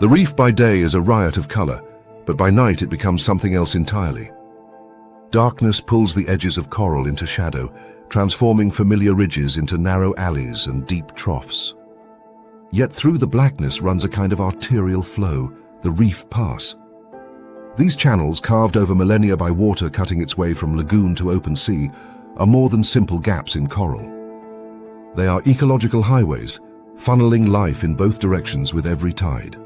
The reef by day is a riot of color, but by night it becomes something else entirely. Darkness pulls the edges of coral into shadow, transforming familiar ridges into narrow alleys and deep troughs. Yet through the blackness runs a kind of arterial flow, the reef pass. These channels, carved over millennia by water cutting its way from lagoon to open sea, are more than simple gaps in coral. They are ecological highways, funneling life in both directions with every tide.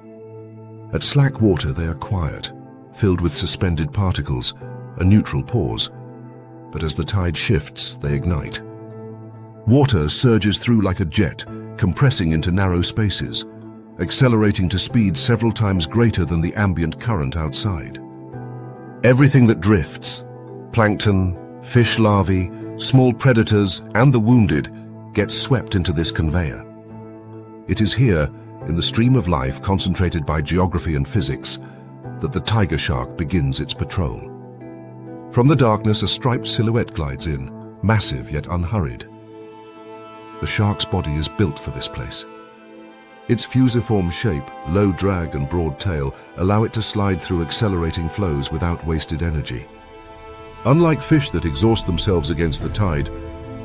At slack water they are quiet, filled with suspended particles, a neutral pause. But as the tide shifts, they ignite. Water surges through like a jet, compressing into narrow spaces, accelerating to speeds several times greater than the ambient current outside. Everything that drifts, plankton, fish larvae, small predators, and the wounded, gets swept into this conveyor. It is here, in the stream of life concentrated by geography and physics, that the tiger shark begins its patrol. From the darkness, a striped silhouette glides in, massive yet unhurried. The shark's body is built for this place. Its fusiform shape, low drag and broad tail allow it to slide through accelerating flows without wasted energy. Unlike fish that exhaust themselves against the tide,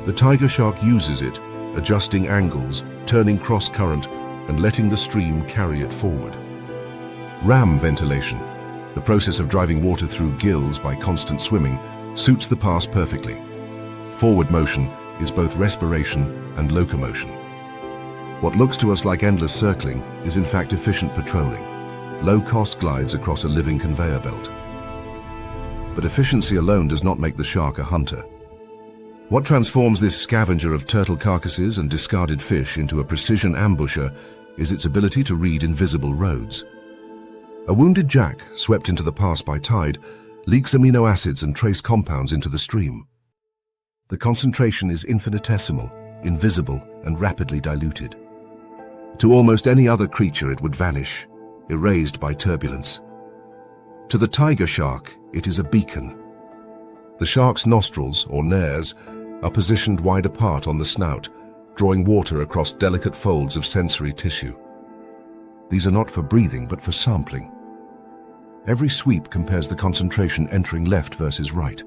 the tiger shark uses it, adjusting angles, turning cross-current, and letting the stream carry it forward. Ram ventilation, the process of driving water through gills by constant swimming, suits the pass perfectly. Forward motion is both respiration and locomotion. What looks to us like endless circling is in fact efficient patrolling, low-cost glides across a living conveyor belt. But efficiency alone does not make the shark a hunter. What transforms this scavenger of turtle carcasses and discarded fish into a precision ambusher is its ability to read invisible roads. A wounded jack, swept into the pass by tide, leaks amino acids and trace compounds into the stream. The concentration is infinitesimal, invisible, and rapidly diluted. To almost any other creature it would vanish, erased by turbulence. To the tiger shark, it is a beacon. The shark's nostrils, or nares, are positioned wide apart on the snout, drawing water across delicate folds of sensory tissue. These are not for breathing, but for sampling. Every sweep compares the concentration entering left versus right.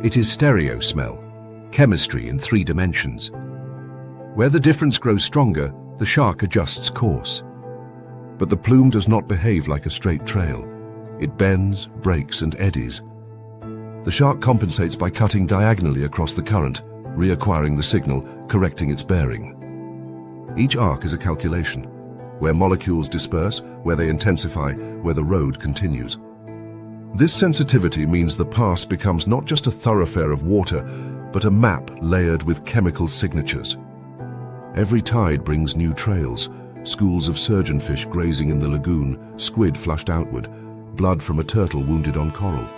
It is stereo smell, chemistry in 3 dimensions. Where the difference grows stronger, the shark adjusts course. But the plume does not behave like a straight trail. It bends, breaks, and eddies. The shark compensates by cutting diagonally across the current, reacquiring the signal, correcting its bearing. Each arc is a calculation, where molecules disperse, where they intensify, where the road continues. This sensitivity means the pass becomes not just a thoroughfare of water, but a map layered with chemical signatures. Every tide brings new trails, schools of surgeonfish grazing in the lagoon, squid flushed outward, blood from a turtle wounded on coral.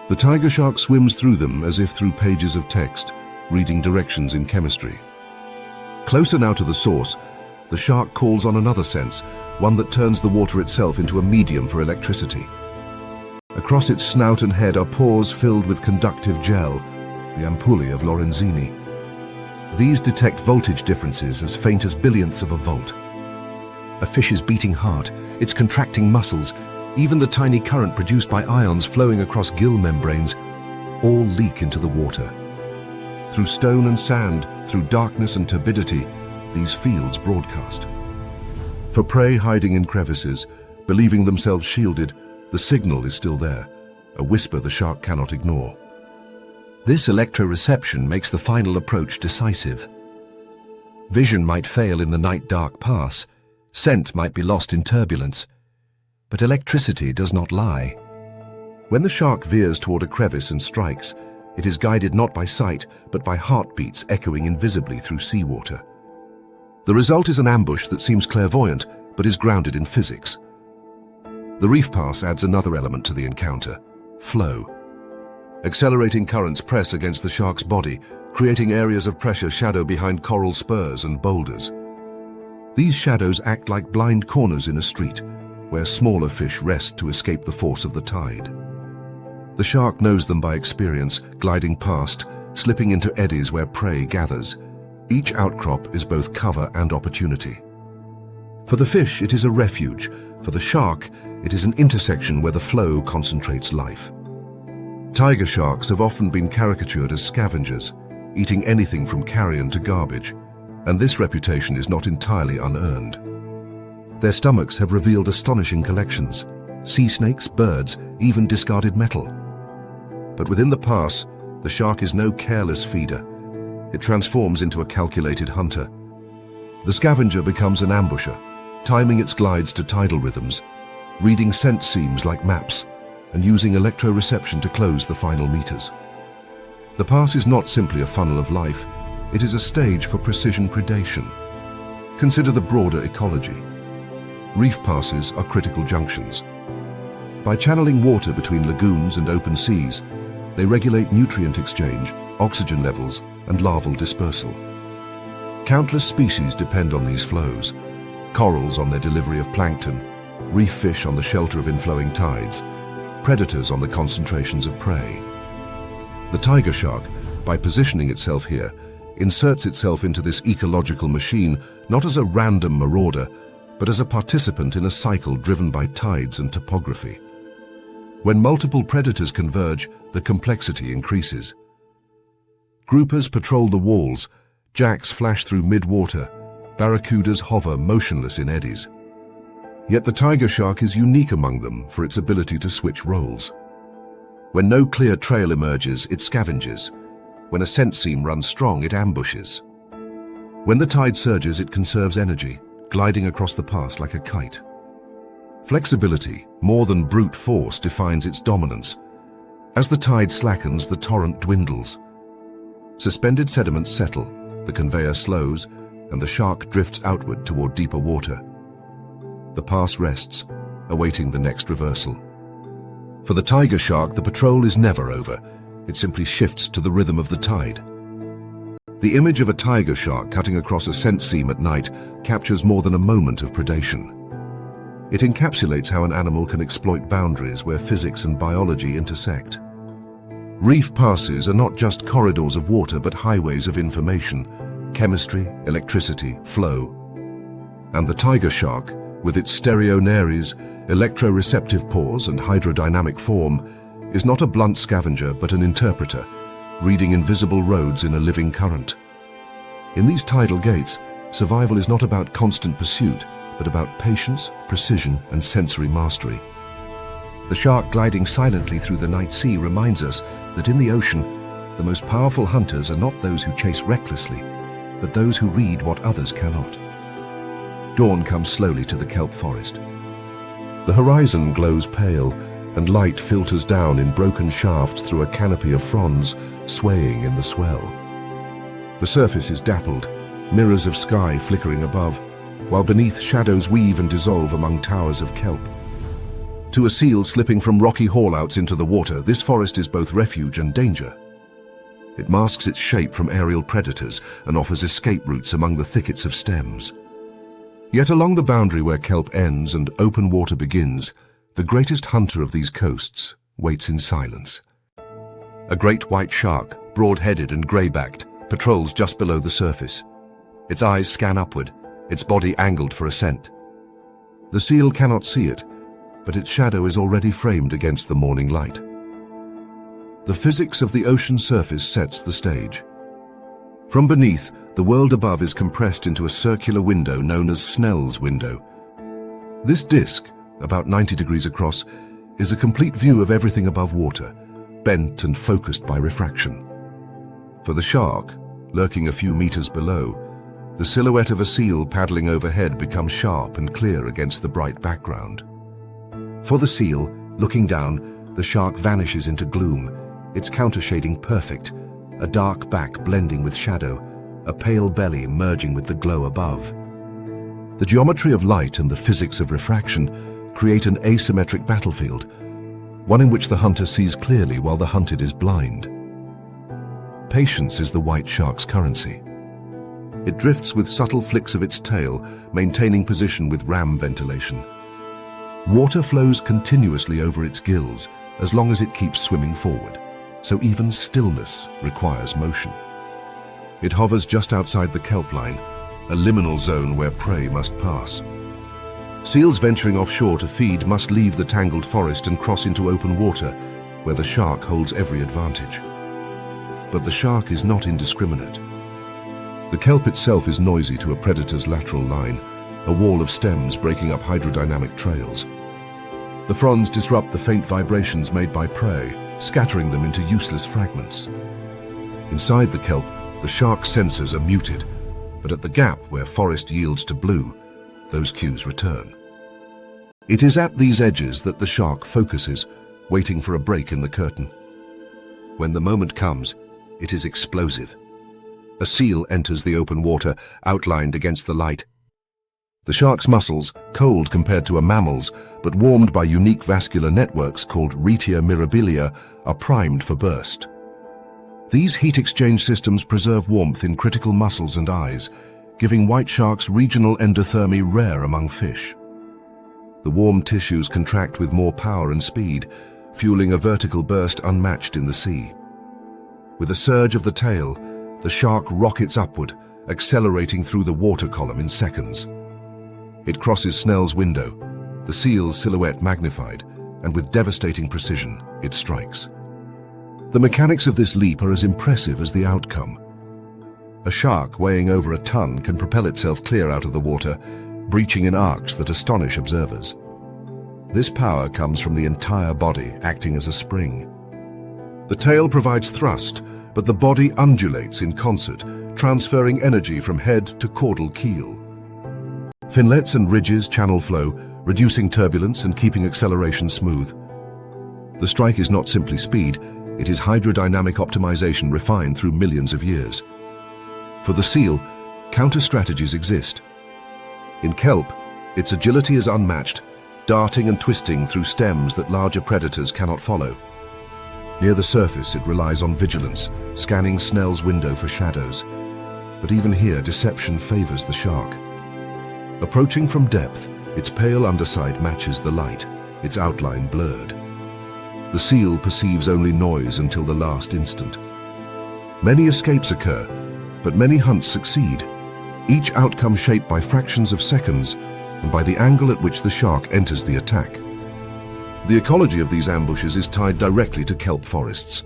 The tiger shark swims through them as if through pages of text, reading directions in chemistry. Closer now to the source, the shark calls on another sense, one that turns the water itself into a medium for electricity. Across its snout and head are pores filled with conductive gel, the ampullae of Lorenzini. These detect voltage differences as faint as billionths of a volt. A fish's beating heart, its contracting muscles, even the tiny current produced by ions flowing across gill membranes, all leak into the water. Through stone and sand, through darkness and turbidity, these fields broadcast. For prey hiding in crevices, believing themselves shielded, the signal is still there, a whisper the shark cannot ignore. This electroreception makes the final approach decisive. Vision might fail in the night-dark pass, scent might be lost in turbulence, but electricity does not lie. When the shark veers toward a crevice and strikes, it is guided not by sight, but by heartbeats echoing invisibly through seawater. The result is an ambush that seems clairvoyant, but is grounded in physics. The reef pass adds another element to the encounter: flow. Accelerating currents press against the shark's body, creating areas of pressure shadow behind coral spurs and boulders. These shadows act like blind corners in a street, where smaller fish rest to escape the force of the tide. The shark knows them by experience, gliding past, slipping into eddies where prey gathers. Each outcrop is both cover and opportunity. For the fish, it is a refuge. For the shark, it is an intersection where the flow concentrates life. Tiger sharks have often been caricatured as scavengers, eating anything from carrion to garbage, and this reputation is not entirely unearned. Their stomachs have revealed astonishing collections: sea snakes, birds, even discarded metal. But within the pass, the shark is no careless feeder. It transforms into a calculated hunter. The scavenger becomes an ambusher, timing its glides to tidal rhythms, reading scent seams like maps, and using electroreception to close the final meters. The pass is not simply a funnel of life, it is a stage for precision predation. Consider the broader ecology. Reef passes are critical junctions. By channeling water between lagoons and open seas, they regulate nutrient exchange, oxygen levels, and larval dispersal. Countless species depend on these flows: corals on their delivery of plankton, reef fish on the shelter of inflowing tides, predators on the concentrations of prey. The tiger shark, by positioning itself here, inserts itself into this ecological machine not as a random marauder, but as a participant in a cycle driven by tides and topography. When multiple predators converge, the complexity increases. Groupers patrol the walls, jacks flash through mid-water, barracudas hover motionless in eddies. Yet the tiger shark is unique among them for its ability to switch roles. When no clear trail emerges, it scavenges. When a scent seam runs strong, it ambushes. When the tide surges, it conserves energy, gliding across the pass like a kite. Flexibility, more than brute force, defines its dominance. As the tide slackens, the torrent dwindles. Suspended sediments settle, the conveyor slows, and the shark drifts outward toward deeper water. The pass rests, awaiting the next reversal. For the tiger shark, the patrol is never over. It simply shifts to the rhythm of the tide. The image of a tiger shark cutting across a scent seam at night captures more than a moment of predation. It encapsulates how an animal can exploit boundaries where physics and biology intersect. Reef passes are not just corridors of water, but highways of information, chemistry, electricity, flow. And the tiger shark, with its stereonaries, electroreceptive pores, and hydrodynamic form, is not a blunt scavenger but an interpreter, reading invisible roads in a living current. In these tidal gates, survival is not about constant pursuit, but about patience, precision, and sensory mastery. The shark gliding silently through the night sea reminds us that in the ocean, the most powerful hunters are not those who chase recklessly, but those who read what others cannot. Dawn comes slowly to the kelp forest. The horizon glows pale, and light filters down in broken shafts through a canopy of fronds swaying in the swell. The surface is dappled, mirrors of sky flickering above, while beneath shadows weave and dissolve among towers of kelp. To a seal slipping from rocky haulouts into the water, this forest is both refuge and danger. It masks its shape from aerial predators and offers escape routes among the thickets of stems. Yet along the boundary where kelp ends and open water begins, the greatest hunter of these coasts waits in silence. A great white shark, broad-headed and grey-backed, patrols just below the surface. Its eyes scan upward, its body angled for ascent. The seal cannot see it, but its shadow is already framed against the morning light. The physics of the ocean surface sets the stage. From beneath, the world above is compressed into a circular window known as Snell's window. This disk, about 90 degrees across, is a complete view of everything above water, bent and focused by refraction. For the shark, lurking a few meters below, the silhouette of a seal paddling overhead becomes sharp and clear against the bright background. For the seal, looking down, the shark vanishes into gloom, its countershading perfect, a dark back blending with shadow, a pale belly merging with the glow above. The geometry of light and the physics of refraction create an asymmetric battlefield, one in which the hunter sees clearly while the hunted is blind. Patience is the white shark's currency. It drifts with subtle flicks of its tail, maintaining position with ram ventilation. Water flows continuously over its gills as long as it keeps swimming forward, so even stillness requires motion. It hovers just outside the kelp line, a liminal zone where prey must pass. Seals venturing offshore to feed must leave the tangled forest and cross into open water, where the shark holds every advantage. But the shark is not indiscriminate. The kelp itself is noisy to a predator's lateral line, a wall of stems breaking up hydrodynamic trails. The fronds disrupt the faint vibrations made by prey, scattering them into useless fragments. Inside the kelp, the shark's sensors are muted, but at the gap where forest yields to blue, those cues return. It is at these edges that the shark focuses, waiting for a break in the curtain. When the moment comes, it is explosive. A seal enters the open water, outlined against the light. The shark's muscles, cold compared to a mammal's, but warmed by unique vascular networks called retia mirabilia, are primed for burst. These heat exchange systems preserve warmth in critical muscles and eyes, giving white sharks regional endothermy rare among fish. The warm tissues contract with more power and speed, fueling a vertical burst unmatched in the sea. With a surge of the tail, the shark rockets upward, accelerating through the water column in seconds. It crosses Snell's window, the seal's silhouette magnified, and with devastating precision, it strikes. The mechanics of this leap are as impressive as the outcome. A shark weighing over a ton can propel itself clear out of the water, breaching in arcs that astonish observers. This power comes from the entire body acting as a spring. The tail provides thrust, but the body undulates in concert, transferring energy from head to caudal keel. Finlets and ridges channel flow, reducing turbulence and keeping acceleration smooth. The strike is not simply speed, it is hydrodynamic optimization refined through millions of years. For the seal, counter-strategies exist. In kelp, its agility is unmatched, darting and twisting through stems that larger predators cannot follow. Near the surface, it relies on vigilance, scanning Snell's window for shadows. But even here, deception favors the shark. Approaching from depth, its pale underside matches the light, its outline blurred. The seal perceives only noise until the last instant. Many escapes occur, but many hunts succeed, each outcome shaped by fractions of seconds and by the angle at which the shark enters the attack. The ecology of these ambushes is tied directly to kelp forests.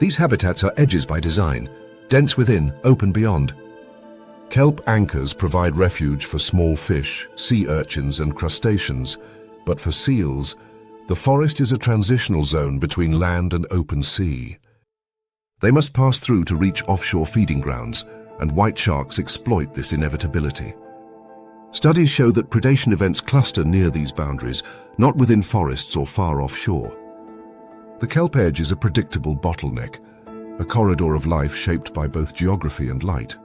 These habitats are edges by design, dense within, open beyond. Kelp anchors provide refuge for small fish, sea urchins and crustaceans, but for seals, the forest is a transitional zone between land and open sea. They must pass through to reach offshore feeding grounds, and white sharks exploit this inevitability. Studies show that predation events cluster near these boundaries, not within forests or far offshore. The kelp edge is a predictable bottleneck, a corridor of life shaped by both geography and light.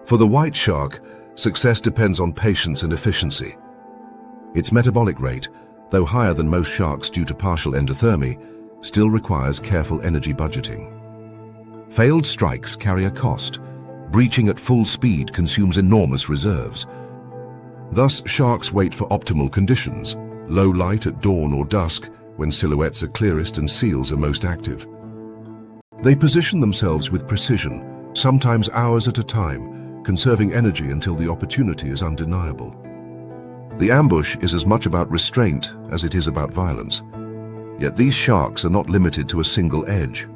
For the white shark, success depends on patience and efficiency. Its metabolic rate, though higher than most sharks due to partial endothermy, still requires careful energy budgeting. Failed strikes carry a cost. Breaching at full speed consumes enormous reserves. Thus, sharks wait for optimal conditions, low light at dawn or dusk, when silhouettes are clearest and seals are most active. They position themselves with precision, sometimes hours at a time, conserving energy until the opportunity is undeniable. The ambush is as much about restraint as it is about violence. Yet these sharks are not limited to a single edge.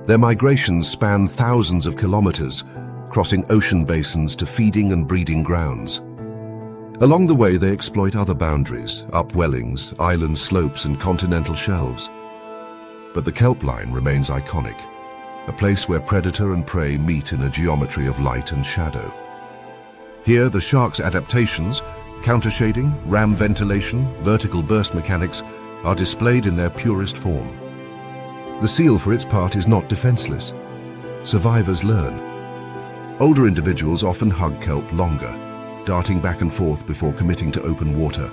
Their migrations span thousands of kilometers, crossing ocean basins to feeding and breeding grounds. Along the way, they exploit other boundaries, upwellings, island slopes, and continental shelves. But the kelp line remains iconic, a place where predator and prey meet in a geometry of light and shadow. Here, the shark's adaptations, countershading, ram ventilation, vertical burst mechanics, are displayed in their purest form. The seal, for its part, is not defenseless. Survivors learn. Older individuals often hug kelp longer, darting back and forth before committing to open water,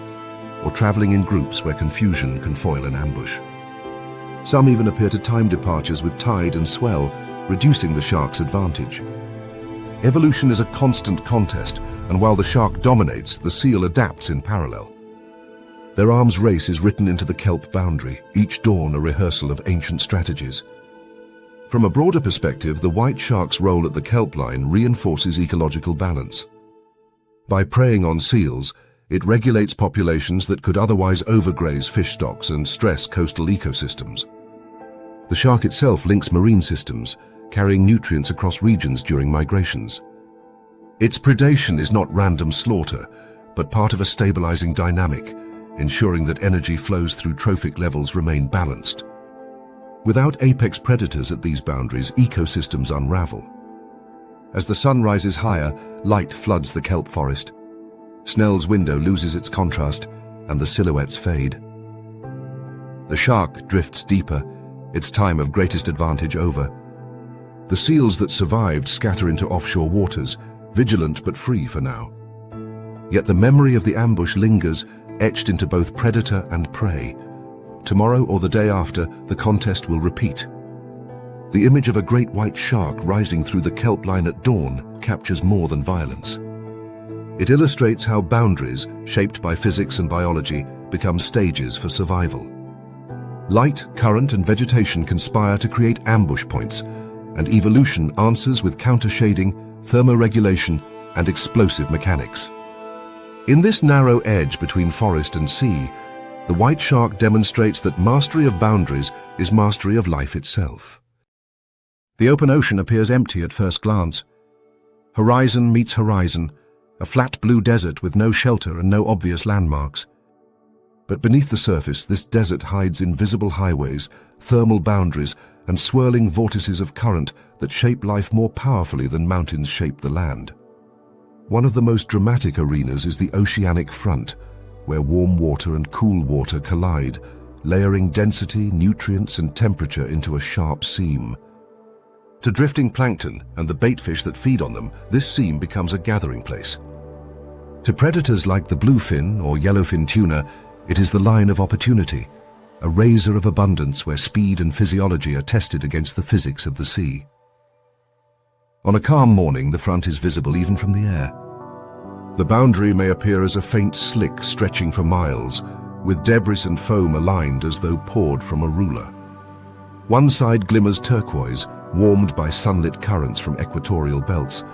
or traveling in groups where confusion can foil an ambush. Some even appear to time departures with tide and swell, reducing the shark's advantage. Evolution is a constant contest, and while the shark dominates, the seal adapts in parallel. Their arms race is written into the kelp boundary, each dawn a rehearsal of ancient strategies. From a broader perspective, the white shark's role at the kelp line reinforces ecological balance. By preying on seals, It regulates populations that could otherwise overgraze fish stocks and stress coastal ecosystems. The shark itself links marine systems, carrying nutrients across regions during migrations. Its predation is not random slaughter, but part of a stabilizing dynamic, ensuring that energy flows through trophic levels remain balanced. Without apex predators at these boundaries, ecosystems unravel. As the sun rises higher, light floods the kelp forest. Snell's window loses its contrast, and the silhouettes fade. The shark drifts deeper, its time of greatest advantage over. The seals that survived scatter into offshore waters, vigilant but free for now. Yet the memory of the ambush lingers, etched into both predator and prey. Tomorrow or the day after, the contest will repeat. The image of a great white shark rising through the kelp line at dawn captures more than violence. It illustrates how boundaries, shaped by physics and biology, become stages for survival. Light, current, and vegetation conspire to create ambush points, and evolution answers with counter-shading, thermoregulation, and explosive mechanics. In this narrow edge between forest and sea, the white shark demonstrates that mastery of boundaries is mastery of life itself. The open ocean appears empty at first glance. Horizon meets horizon, a flat blue desert with no shelter and no obvious landmarks. But beneath the surface, this desert hides invisible highways, thermal boundaries, and swirling vortices of current that shape life more powerfully than mountains shape the land. One of the most dramatic arenas is the oceanic front, where warm water and cool water collide, layering density, nutrients, and temperature into a sharp seam. To drifting plankton and the baitfish that feed on them, this seam becomes a gathering place. To predators like the bluefin or yellowfin tuna, it is the line of opportunity, a razor of abundance where speed and physiology are tested against the physics of the sea. On a calm morning, the front is visible even from the air. The boundary may appear as a faint slick stretching for miles, with debris and foam aligned as though poured from a ruler. One side glimmers turquoise, warmed by sunlit currents from equatorial belts.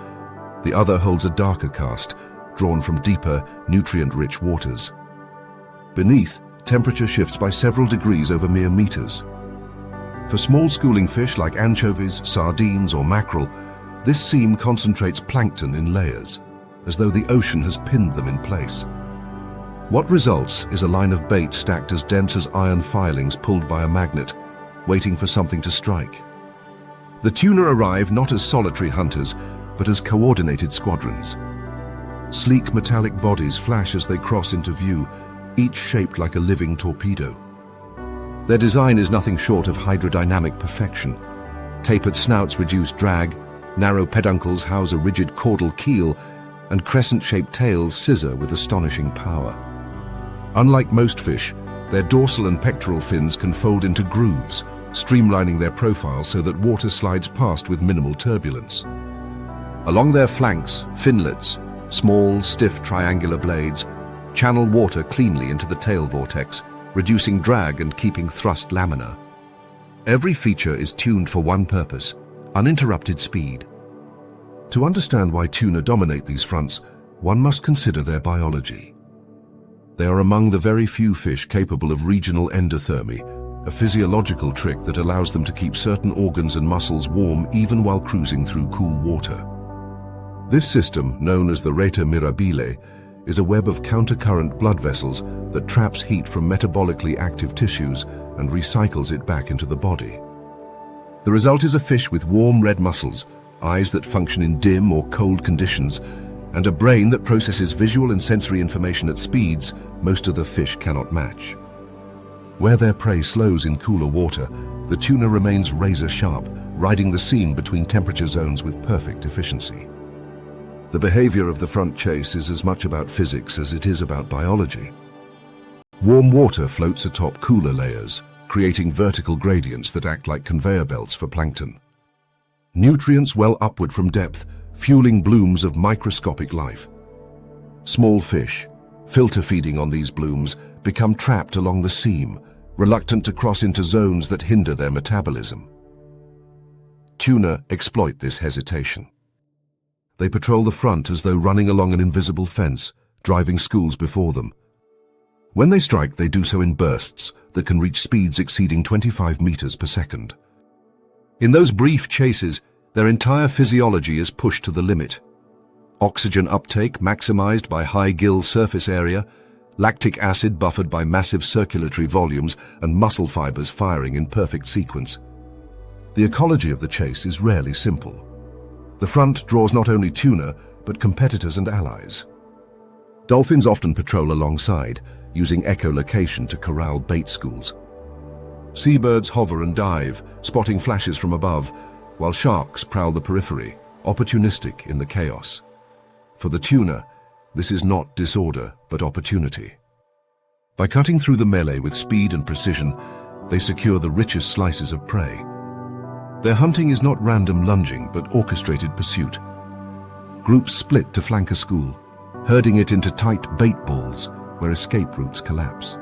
The other holds a darker cast, drawn from deeper, nutrient-rich waters. Beneath, temperature shifts by several degrees over mere meters. For small schooling fish like anchovies, sardines, or mackerel, this seam concentrates plankton in layers, as though the ocean has pinned them in place. What results is a line of bait stacked as dense as iron filings pulled by a magnet, waiting for something to strike. The tuna arrive not as solitary hunters, but as coordinated squadrons. Sleek metallic bodies flash as they cross into view, each shaped like a living torpedo. Their design is nothing short of hydrodynamic perfection. Tapered snouts reduce drag, narrow peduncles house a rigid caudal keel, and crescent-shaped tails scissor with astonishing power. Unlike most fish, their dorsal and pectoral fins can fold into grooves, streamlining their profile so that water slides past with minimal turbulence. Along their flanks, finlets, small, stiff triangular blades, channel water cleanly into the tail vortex, reducing drag and keeping thrust laminar. Every feature is tuned for one purpose: uninterrupted speed. To understand why tuna dominate these fronts, one must consider their biology. They are among the very few fish capable of regional endothermy, a physiological trick that allows them to keep certain organs and muscles warm even while cruising through cool water. This system, known as the rete mirabile, is a web of countercurrent blood vessels that traps heat from metabolically active tissues and recycles it back into the body. The result is a fish with warm red muscles, eyes that function in dim or cold conditions, and a brain that processes visual and sensory information at speeds most other fish cannot match. Where their prey slows in cooler water, the tuna remains razor sharp, riding the seam between temperature zones with perfect efficiency. The behavior of the front chase is as much about physics as it is about biology. Warm water floats atop cooler layers, creating vertical gradients that act like conveyor belts for plankton. Nutrients well upward from depth, fueling blooms of microscopic life. Small fish, filter feeding on these blooms, become trapped along the seam, reluctant to cross into zones that hinder their metabolism. Tuna exploit this hesitation. They patrol the front as though running along an invisible fence, driving schools before them. When they strike, they do so in bursts that can reach speeds exceeding 25 meters per second. In those brief chases, their entire physiology is pushed to the limit. Oxygen uptake maximized by high gill surface area, lactic acid buffered by massive circulatory volumes, and muscle fibers firing in perfect sequence. The ecology of the chase is rarely simple. The front draws not only tuna, but competitors and allies. Dolphins often patrol alongside, using echolocation to corral bait schools. Seabirds hover and dive, spotting flashes from above, while sharks prowl the periphery, opportunistic in the chaos. For the tuna, this is not disorder, but opportunity. By cutting through the melee with speed and precision, they secure the richest slices of prey. Their hunting is not random lunging, but orchestrated pursuit. Groups split to flank a school, herding it into tight bait balls where escape routes collapse.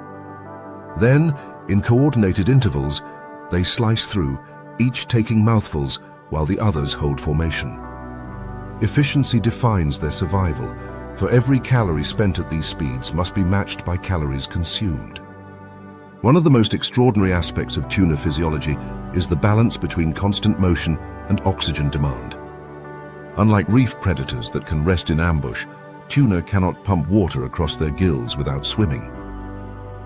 Then, in coordinated intervals, they slice through, each taking mouthfuls while the others hold formation. Efficiency defines their survival, for every calorie spent at these speeds must be matched by calories consumed. One of the most extraordinary aspects of tuna physiology is the balance between constant motion and oxygen demand. Unlike reef predators that can rest in ambush, tuna cannot pump water across their gills without swimming.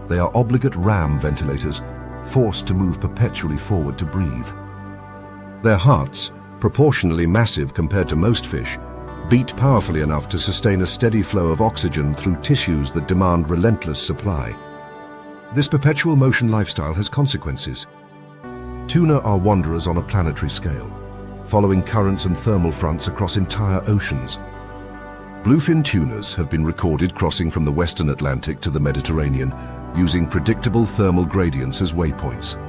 They are obligate ram ventilators, forced to move perpetually forward to breathe. Their hearts, proportionally massive compared to most fish, beat powerfully enough to sustain a steady flow of oxygen through tissues that demand relentless supply. This perpetual motion lifestyle has consequences. Tuna are wanderers on a planetary scale, following currents and thermal fronts across entire oceans. Bluefin tunas have been recorded crossing from the western Atlantic to the Mediterranean, using predictable thermal gradients as waypoints.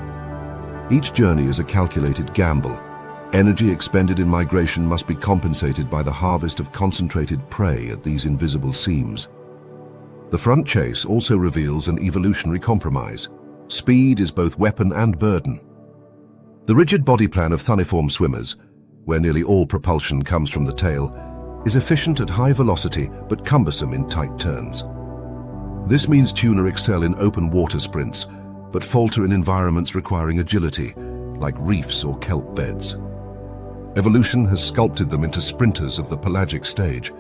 Each journey is a calculated gamble. Energy expended in migration must be compensated by the harvest of concentrated prey at these invisible seams. The front chase also reveals an evolutionary compromise. Speed is both weapon and burden. The rigid body plan of thunniform swimmers, where nearly all propulsion comes from the tail, is efficient at high velocity but cumbersome in tight turns. This means tuna excel in open water sprints, but falter in environments requiring agility, like reefs or kelp beds. Evolution has sculpted them into sprinters of the pelagic stage,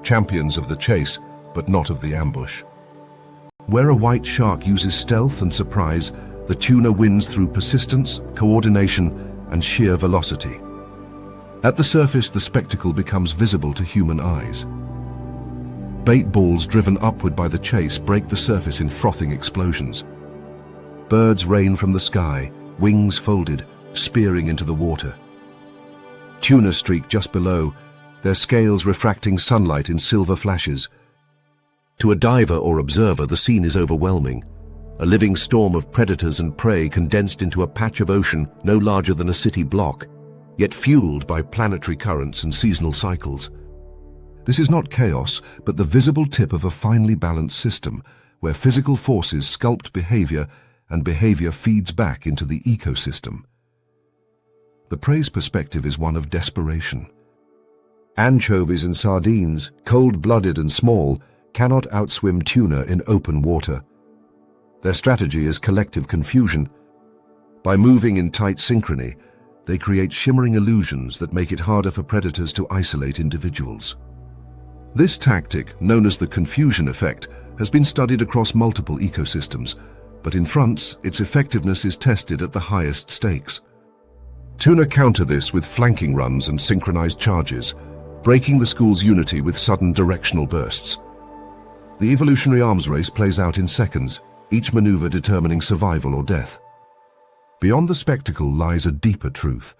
champions of the chase, but not of the ambush. Where a white shark uses stealth and surprise, the tuna wins through persistence, coordination, and sheer velocity. At the surface, the spectacle becomes visible to human eyes. Bait balls driven upward by the chase break the surface in frothing explosions. Birds rain from the sky, wings folded, spearing into the water. Tuna streak just below, their scales refracting sunlight in silver flashes. To a diver or observer, the scene is overwhelming. A living storm of predators and prey condensed into a patch of ocean no larger than a city block, yet fueled by planetary currents and seasonal cycles. This is not chaos, but the visible tip of a finely balanced system, where physical forces sculpt behavior and behavior feeds back into the ecosystem. The prey's perspective is one of desperation. Anchovies and sardines, cold-blooded and small, cannot outswim tuna in open water. Their strategy is collective confusion. By moving in tight synchrony, they create shimmering illusions that make it harder for predators to isolate individuals. This tactic, known as the confusion effect, has been studied across multiple ecosystems, but in fronts, its effectiveness is tested at the highest stakes. Tuna counter this with flanking runs and synchronized charges, breaking the school's unity with sudden directional bursts. The evolutionary arms race plays out in seconds, each maneuver determining survival or death. Beyond the spectacle lies a deeper truth.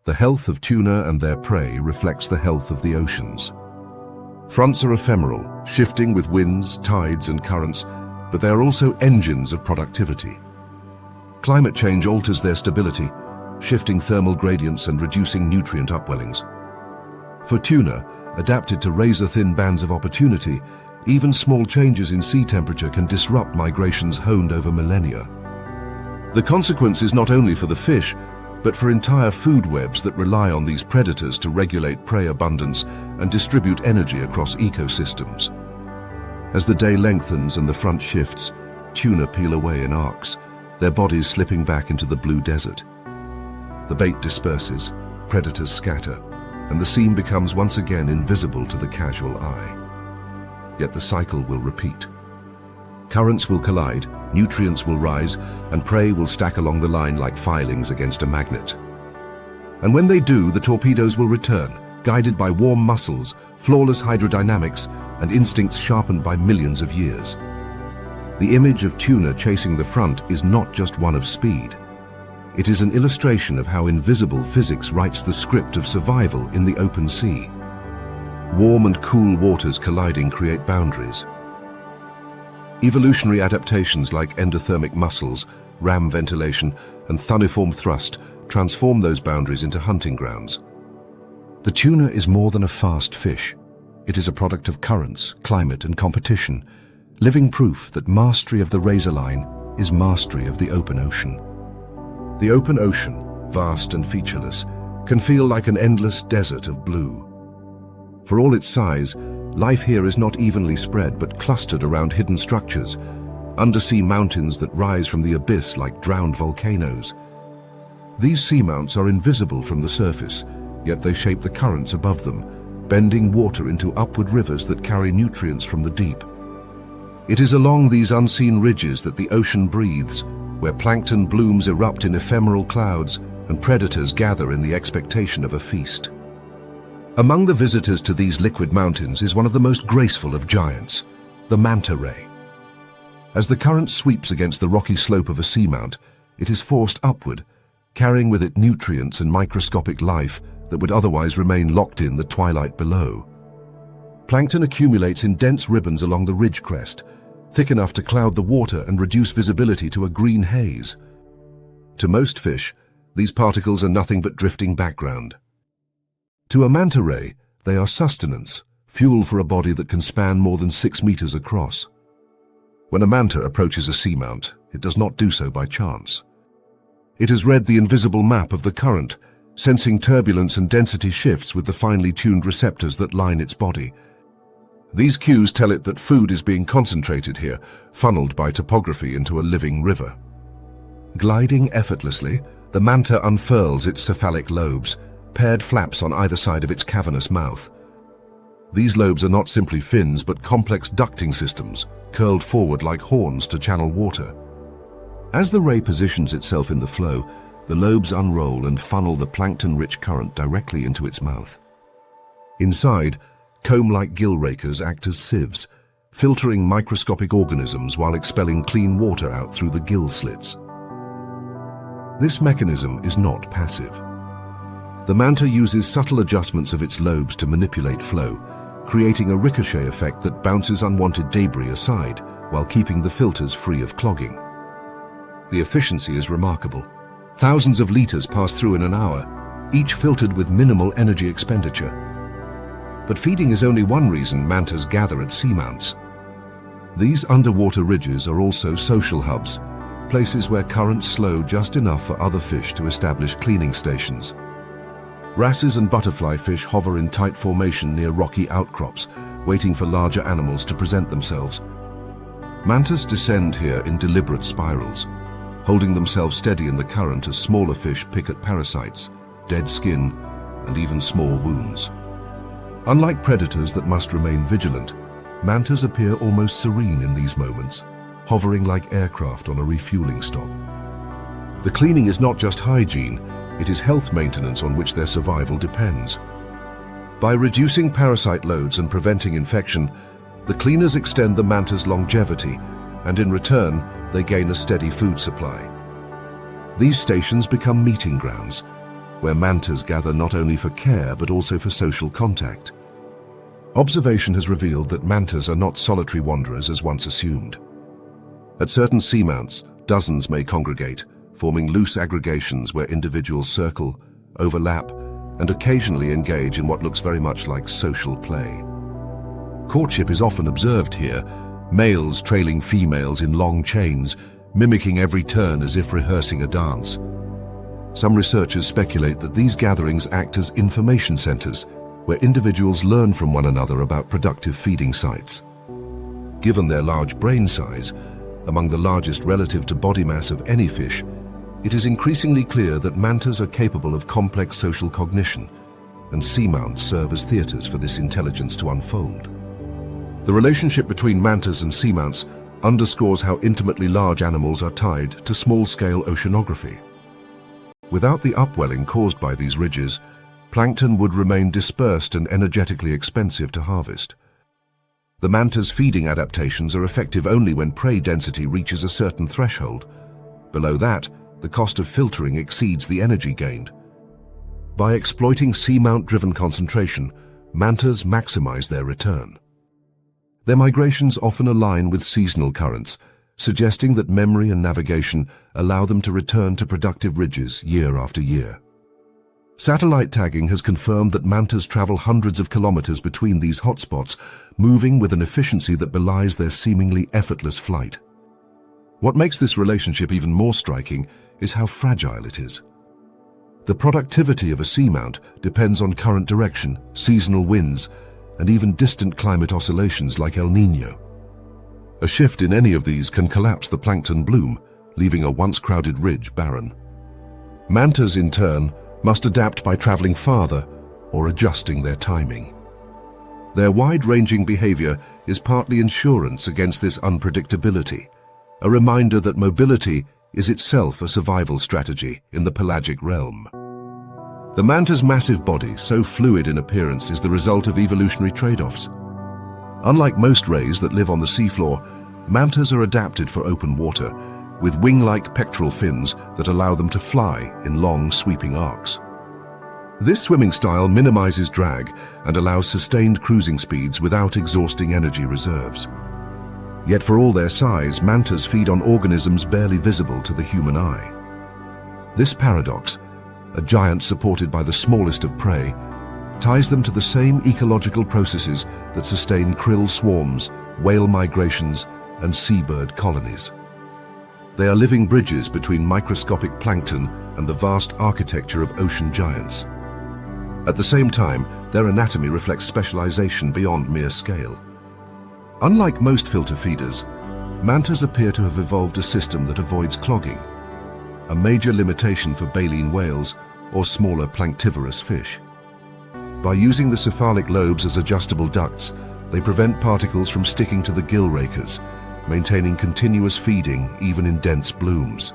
The health of tuna and their prey reflects the health of the oceans. Fronts are ephemeral, shifting with winds, tides, and currents, but they are also engines of productivity. Climate change alters their stability, shifting thermal gradients and reducing nutrient upwellings. For tuna, adapted to razor-thin bands of opportunity, even small changes in sea temperature can disrupt migrations honed over millennia. The consequence is not only for the fish, but for entire food webs that rely on these predators to regulate prey abundance and distribute energy across ecosystems. As the day lengthens and the front shifts, tuna peel away in arcs, their bodies slipping back into the blue desert. The bait disperses, predators scatter, and the scene becomes once again invisible to the casual eye. Yet the cycle will repeat. Currents will collide, nutrients will rise, and prey will stack along the line like filings against a magnet. And when they do, the torpedoes will return, guided by warm muscles, flawless hydrodynamics, and instincts sharpened by millions of years. The image of tuna chasing the front is not just one of speed. It is an illustration of how invisible physics writes the script of survival in the open sea. Warm and cool waters colliding create boundaries. Evolutionary adaptations like endothermic muscles, ram ventilation, and thunniform thrust transform those boundaries into hunting grounds. The tuna is more than a fast fish. It is a product of currents, climate, and competition, living proof that mastery of the razor line is mastery of the open ocean. The open ocean, vast and featureless, can feel like an endless desert of blue. For all its size, life here is not evenly spread but clustered around hidden structures, undersea mountains that rise from the abyss like drowned volcanoes. These seamounts are invisible from the surface, yet they shape the currents above them, bending water into upward rivers that carry nutrients from the deep. It is along these unseen ridges that the ocean breathes, where plankton blooms erupt in ephemeral clouds and predators gather in the expectation of a feast. Among the visitors to these liquid mountains is one of the most graceful of giants, the manta ray. As the current sweeps against the rocky slope of a seamount, it is forced upward, carrying with it nutrients and microscopic life that would otherwise remain locked in the twilight below. Plankton accumulates in dense ribbons along the ridge crest, thick enough to cloud the water and reduce visibility to a green haze. To most fish, these particles are nothing but drifting background. To a manta ray, they are sustenance, fuel for a body that can span more than 6 meters across. When a manta approaches a seamount, it does not do so by chance. It has read the invisible map of the current, sensing turbulence and density shifts with the finely tuned receptors that line its body. These cues tell it that food is being concentrated here, funneled by topography into a living river. Gliding effortlessly, the manta unfurls its cephalic lobes, paired flaps on either side of its cavernous mouth. These lobes are not simply fins, but complex ducting systems, curled forward like horns to channel water. As the ray positions itself in the flow, the lobes unroll and funnel the plankton-rich current directly into its mouth. Inside, comb-like gill rakers act as sieves, filtering microscopic organisms while expelling clean water out through the gill slits. This mechanism is not passive. The manta uses subtle adjustments of its lobes to manipulate flow, creating a ricochet effect that bounces unwanted debris aside while keeping the filters free of clogging. The efficiency is remarkable. Thousands of liters pass through in an hour, each filtered with minimal energy expenditure. But feeding is only one reason mantas gather at seamounts. These underwater ridges are also social hubs, places where currents slow just enough for other fish to establish cleaning stations. Wrasses and butterfly fish hover in tight formation near rocky outcrops, waiting for larger animals to present themselves. Mantas descend here in deliberate spirals, holding themselves steady in the current as smaller fish pick at parasites, dead skin, and even small wounds. Unlike predators that must remain vigilant, mantas appear almost serene in these moments, hovering like aircraft on a refueling stop. The cleaning is not just hygiene, it is health maintenance on which their survival depends. By reducing parasite loads and preventing infection, the cleaners extend the manta's longevity, and in return, they gain a steady food supply. These stations become meeting grounds, where mantas gather not only for care but also for social contact. Observation has revealed that mantas are not solitary wanderers as once assumed. At certain seamounts, dozens may congregate, forming loose aggregations where individuals circle, overlap, and occasionally engage in what looks very much like social play. Courtship is often observed here, males trailing females in long chains, mimicking every turn as if rehearsing a dance. Some researchers speculate that these gatherings act as information centers, where individuals learn from one another about productive feeding sites. Given their large brain size, among the largest relative to body mass of any fish, it is increasingly clear that mantas are capable of complex social cognition, and seamounts serve as theaters for this intelligence to unfold. The relationship between mantas and seamounts underscores how intimately large animals are tied to small-scale oceanography. Without the upwelling caused by these ridges, plankton would remain dispersed and energetically expensive to harvest. The manta's feeding adaptations are effective only when prey density reaches a certain threshold. Below that, the cost of filtering exceeds the energy gained. By exploiting seamount-driven concentration, mantas maximize their return. Their migrations often align with seasonal currents, suggesting that memory and navigation allow them to return to productive ridges year after year. Satellite tagging has confirmed that mantas travel hundreds of kilometers between these hotspots, moving with an efficiency that belies their seemingly effortless flight. What makes this relationship even more striking is how fragile it is. The productivity of a seamount depends on current direction, seasonal winds, and even distant climate oscillations like El Niño. A shift in any of these can collapse the plankton bloom, leaving a once crowded ridge barren. Mantas, in turn, must adapt by traveling farther or adjusting their timing. Their wide-ranging behavior is partly insurance against this unpredictability, a reminder that mobility is itself a survival strategy in the pelagic realm. The manta's massive body, so fluid in appearance, is the result of evolutionary trade-offs. Unlike most rays that live on the seafloor, mantas are adapted for open water, with wing-like pectoral fins that allow them to fly in long, sweeping arcs. This swimming style minimizes drag and allows sustained cruising speeds without exhausting energy reserves. Yet for all their size, mantas feed on organisms barely visible to the human eye. This paradox, a giant supported by the smallest of prey, ties them to the same ecological processes that sustain krill swarms, whale migrations, and seabird colonies. They are living bridges between microscopic plankton and the vast architecture of ocean giants. At the same time, their anatomy reflects specialization beyond mere scale. Unlike most filter feeders, mantas appear to have evolved a system that avoids clogging, a major limitation for baleen whales or smaller planktivorous fish. By using the cephalic lobes as adjustable ducts, they prevent particles from sticking to the gill rakers, maintaining continuous feeding even in dense blooms.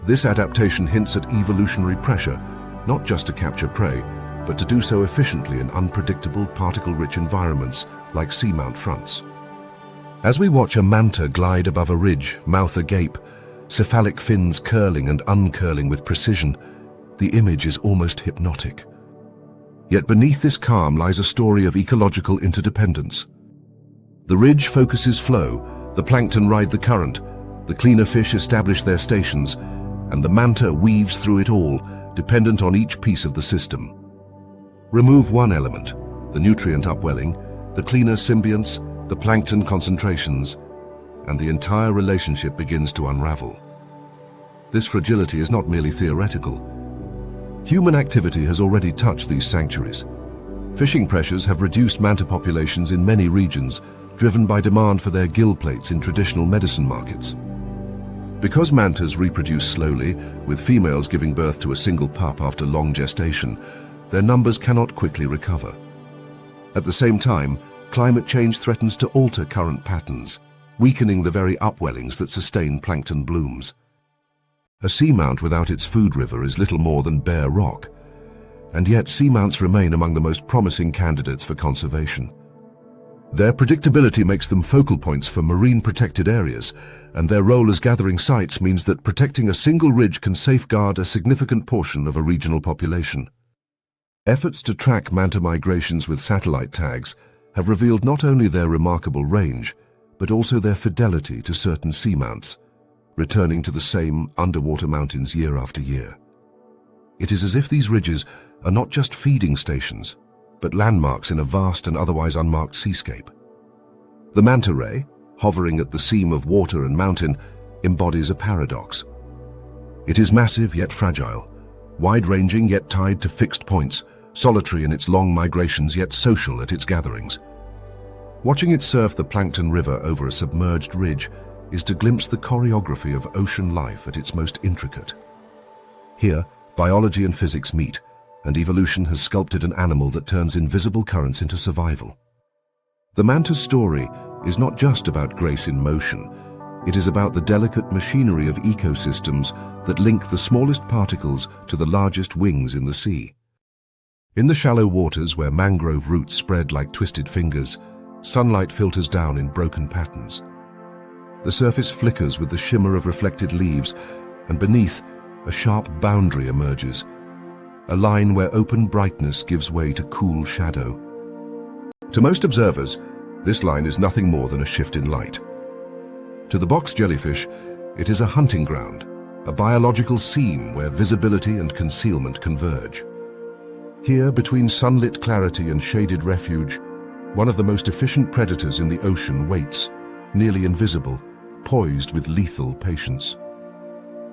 This adaptation hints at evolutionary pressure, not just to capture prey, but to do so efficiently in unpredictable, particle-rich environments like seamount fronts. As we watch a manta glide above a ridge, mouth agape, cephalic fins curling and uncurling with precision, the image is almost hypnotic. Yet beneath this calm lies a story of ecological interdependence. The ridge focuses flow, the plankton ride the current, the cleaner fish establish their stations, and the manta weaves through it all, dependent on each piece of the system. Remove one element, the nutrient upwelling, the cleaner symbionts, the plankton concentrations, and the entire relationship begins to unravel. This fragility is not merely theoretical. Human activity has already touched these sanctuaries. Fishing pressures have reduced manta populations in many regions, driven by demand for their gill plates in traditional medicine markets. Because mantas reproduce slowly, with females giving birth to a single pup after long gestation, their numbers cannot quickly recover. At the same time, climate change threatens to alter current patterns, weakening the very upwellings that sustain plankton blooms. A seamount without its food river is little more than bare rock, and yet seamounts remain among the most promising candidates for conservation. Their predictability makes them focal points for marine protected areas, and their role as gathering sites means that protecting a single ridge can safeguard a significant portion of a regional population. Efforts to track manta migrations with satellite tags have revealed not only their remarkable range, but also their fidelity to certain seamounts, returning to the same underwater mountains year after year. It is as if these ridges are not just feeding stations, but landmarks in a vast and otherwise unmarked seascape. The manta ray, hovering at the seam of water and mountain, embodies a paradox. It is massive yet fragile, wide-ranging yet tied to fixed points, solitary in its long migrations yet social at its gatherings. Watching it surf the plankton river over a submerged ridge is to glimpse the choreography of ocean life at its most intricate. Here, biology and physics meet, and evolution has sculpted an animal that turns invisible currents into survival. The manta's story is not just about grace in motion. It is about the delicate machinery of ecosystems that link the smallest particles to the largest wings in the sea. In the shallow waters where mangrove roots spread like twisted fingers, sunlight filters down in broken patterns. The surface flickers with the shimmer of reflected leaves, and beneath, a sharp boundary emerges, a line where open brightness gives way to cool shadow. To most observers, this line is nothing more than a shift in light. To the box jellyfish, it is a hunting ground, a biological seam where visibility and concealment converge. Here, between sunlit clarity and shaded refuge, one of the most efficient predators in the ocean waits, nearly invisible, poised with lethal patience.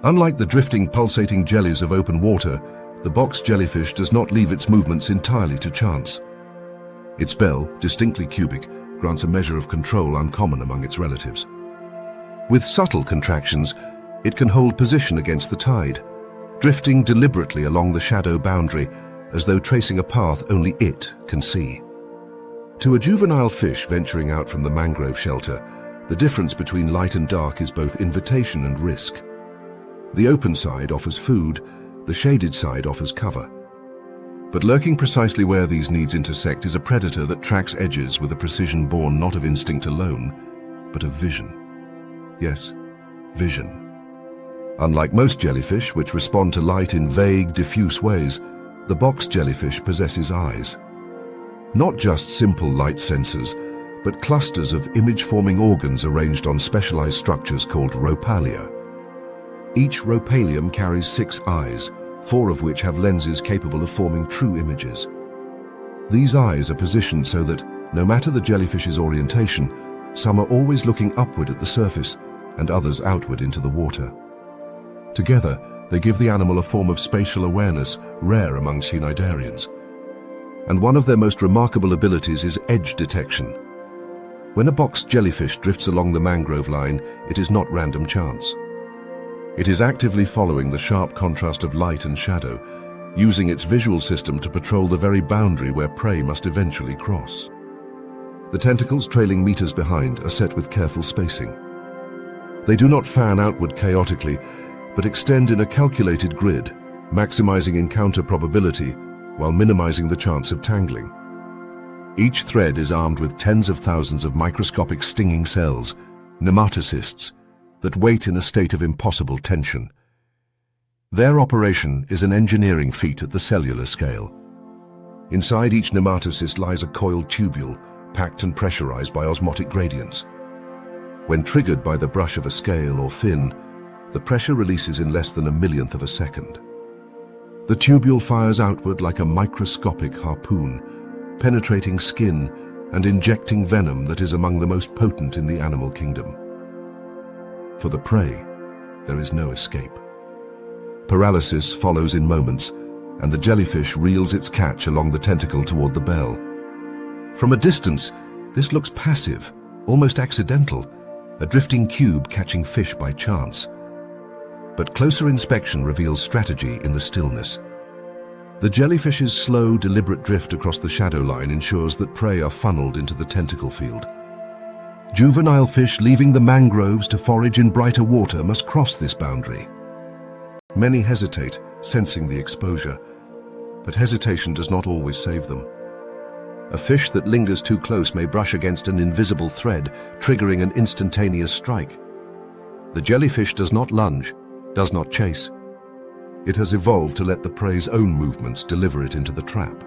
Unlike the drifting, pulsating jellies of open water, the box jellyfish does not leave its movements entirely to chance. Its bell, distinctly cubic, grants a measure of control uncommon among its relatives. With subtle contractions, it can hold position against the tide, drifting deliberately along the shadow boundary as though tracing a path only it can see. To a juvenile fish venturing out from the mangrove shelter, the difference between light and dark is both invitation and risk. The open side offers food, the shaded side offers cover. But lurking precisely where these needs intersect is a predator that tracks edges with a precision born not of instinct alone, but of vision. Yes, vision. Unlike most jellyfish, which respond to light in vague, diffuse ways, the box jellyfish possesses eyes. Not just simple light sensors, but clusters of image-forming organs arranged on specialized structures called rhopalia. Each rhopalium carries 6 eyes, 4 of which have lenses capable of forming true images. These eyes are positioned so that, no matter the jellyfish's orientation, some are always looking upward at the surface and others outward into the water. Together, they give the animal a form of spatial awareness rare among cnidarians. And one of their most remarkable abilities is edge detection. When a box jellyfish drifts along the mangrove line, it is not random chance. It is actively following the sharp contrast of light and shadow, using its visual system to patrol the very boundary where prey must eventually cross. The tentacles trailing meters behind are set with careful spacing. They do not fan outward chaotically, but extend in a calculated grid, maximizing encounter probability while minimizing the chance of tangling. Each thread is armed with tens of thousands of microscopic stinging cells, nematocysts, that wait in a state of impossible tension. Their operation is an engineering feat at the cellular scale. Inside each nematocyst lies a coiled tubule, packed and pressurized by osmotic gradients. When triggered by the brush of a scale or fin, the pressure releases in less than a millionth of a second. The tubule fires outward like a microscopic harpoon, penetrating skin and injecting venom that is among the most potent in the animal kingdom. For the prey, there is no escape. Paralysis follows in moments, and the jellyfish reels its catch along the tentacle toward the bell. From a distance, this looks passive, almost accidental, a drifting cube catching fish by chance. But closer inspection reveals strategy in the stillness. The jellyfish's slow, deliberate drift across the shadow line ensures that prey are funneled into the tentacle field. Juvenile fish leaving the mangroves to forage in brighter water must cross this boundary. Many hesitate, sensing the exposure, but hesitation does not always save them. A fish that lingers too close may brush against an invisible thread, triggering an instantaneous strike. The jellyfish does not lunge, does not chase. It has evolved to let the prey's own movements deliver it into the trap.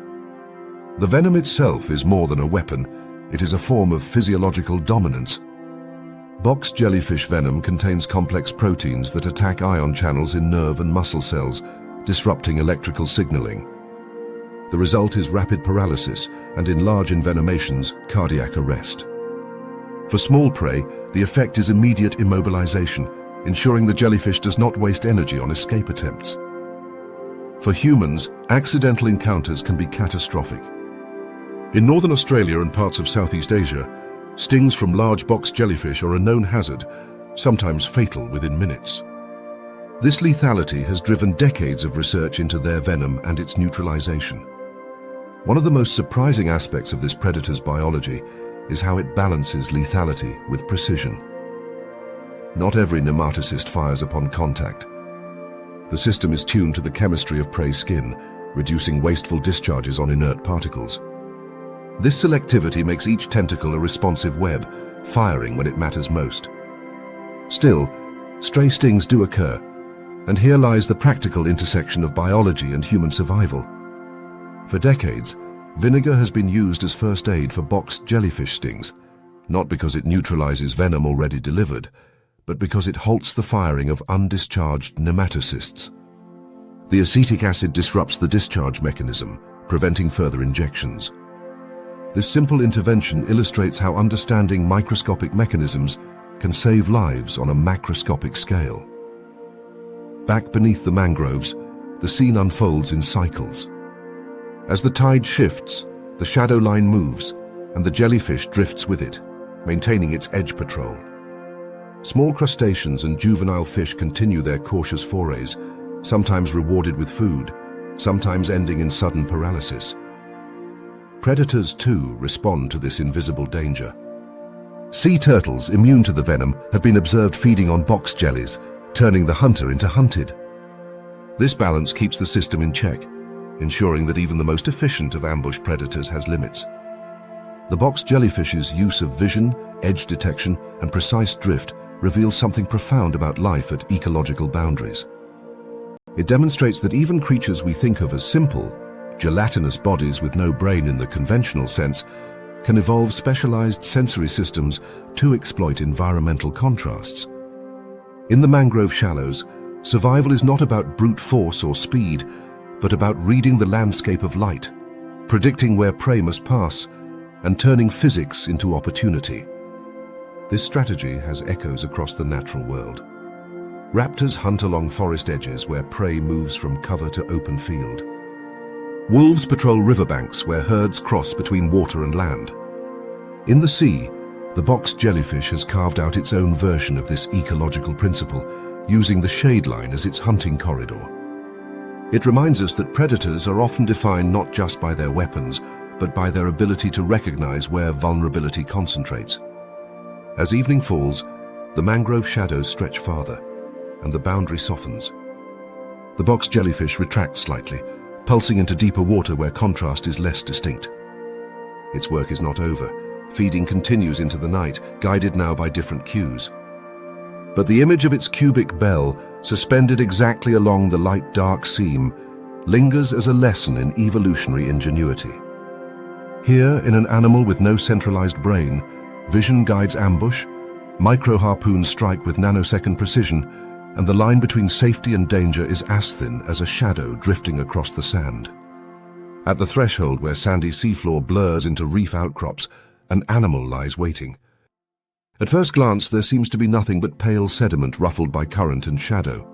The venom itself is more than a weapon. It is a form of physiological dominance. Box jellyfish venom contains complex proteins that attack ion channels in nerve and muscle cells, disrupting electrical signaling. The result is rapid paralysis and, in large envenomations, cardiac arrest. For small prey, the effect is immediate immobilization, ensuring the jellyfish does not waste energy on escape attempts. For humans, accidental encounters can be catastrophic. In northern Australia and parts of Southeast Asia, Stings from large box jellyfish are a known hazard, sometimes fatal within minutes. This lethality has driven decades of research into their venom and its neutralization. One of the most surprising aspects of this predator's biology is how it balances lethality with precision. Not every nematocyst fires upon contact. The system is tuned to the chemistry of prey skin, reducing wasteful discharges on inert particles. This selectivity makes each tentacle a responsive web, firing when it matters most. Still, stray stings do occur, and here lies the practical intersection of biology and human survival. For decades, vinegar has been used as first aid for boxed jellyfish stings, not because it neutralizes venom already delivered, but because it halts the firing of undischarged nematocysts. The acetic acid disrupts the discharge mechanism, preventing further injections. This simple intervention illustrates how understanding microscopic mechanisms can save lives on a macroscopic scale. Back beneath the mangroves, the scene unfolds in cycles. As the tide shifts, the shadow line moves, and the jellyfish drifts with it, maintaining its edge patrol. Small crustaceans and juvenile fish continue their cautious forays, sometimes rewarded with food, sometimes ending in sudden paralysis. Predators, too, respond to this invisible danger. Sea turtles, immune to the venom, have been observed feeding on box jellies, turning the hunter into hunted. This balance keeps the system in check, ensuring that even the most efficient of ambush predators has limits. The box jellyfish's use of vision, edge detection, and precise drift reveals something profound about life at ecological boundaries. It demonstrates that even creatures we think of as simple, gelatinous bodies with no brain in the conventional sense, can evolve specialized sensory systems to exploit environmental contrasts. In the mangrove shallows, survival is not about brute force or speed, but about reading the landscape of light, predicting where prey must pass, and turning physics into opportunity. This strategy has echoes across the natural world. Raptors hunt along forest edges where prey moves from cover to open field. Wolves patrol riverbanks where herds cross between water and land. In the sea, the box jellyfish has carved out its own version of this ecological principle, using the shade line as its hunting corridor. It reminds us that predators are often defined not just by their weapons, but by their ability to recognize where vulnerability concentrates. As evening falls, the mangrove shadows stretch farther, and the boundary softens. The box jellyfish retracts slightly, pulsing into deeper water where contrast is less distinct. Its work is not over. Feeding continues into the night, guided now by different cues. But the image of its cubic bell, suspended exactly along the light-dark seam, lingers as a lesson in evolutionary ingenuity. Here, in an animal with no centralized brain, vision guides ambush, micro-harpoons strike with nanosecond precision, and the line between safety and danger is as thin as a shadow drifting across the sand. At the threshold where sandy seafloor blurs into reef outcrops, an animal lies waiting. At first glance, there seems to be nothing but pale sediment ruffled by current and shadow.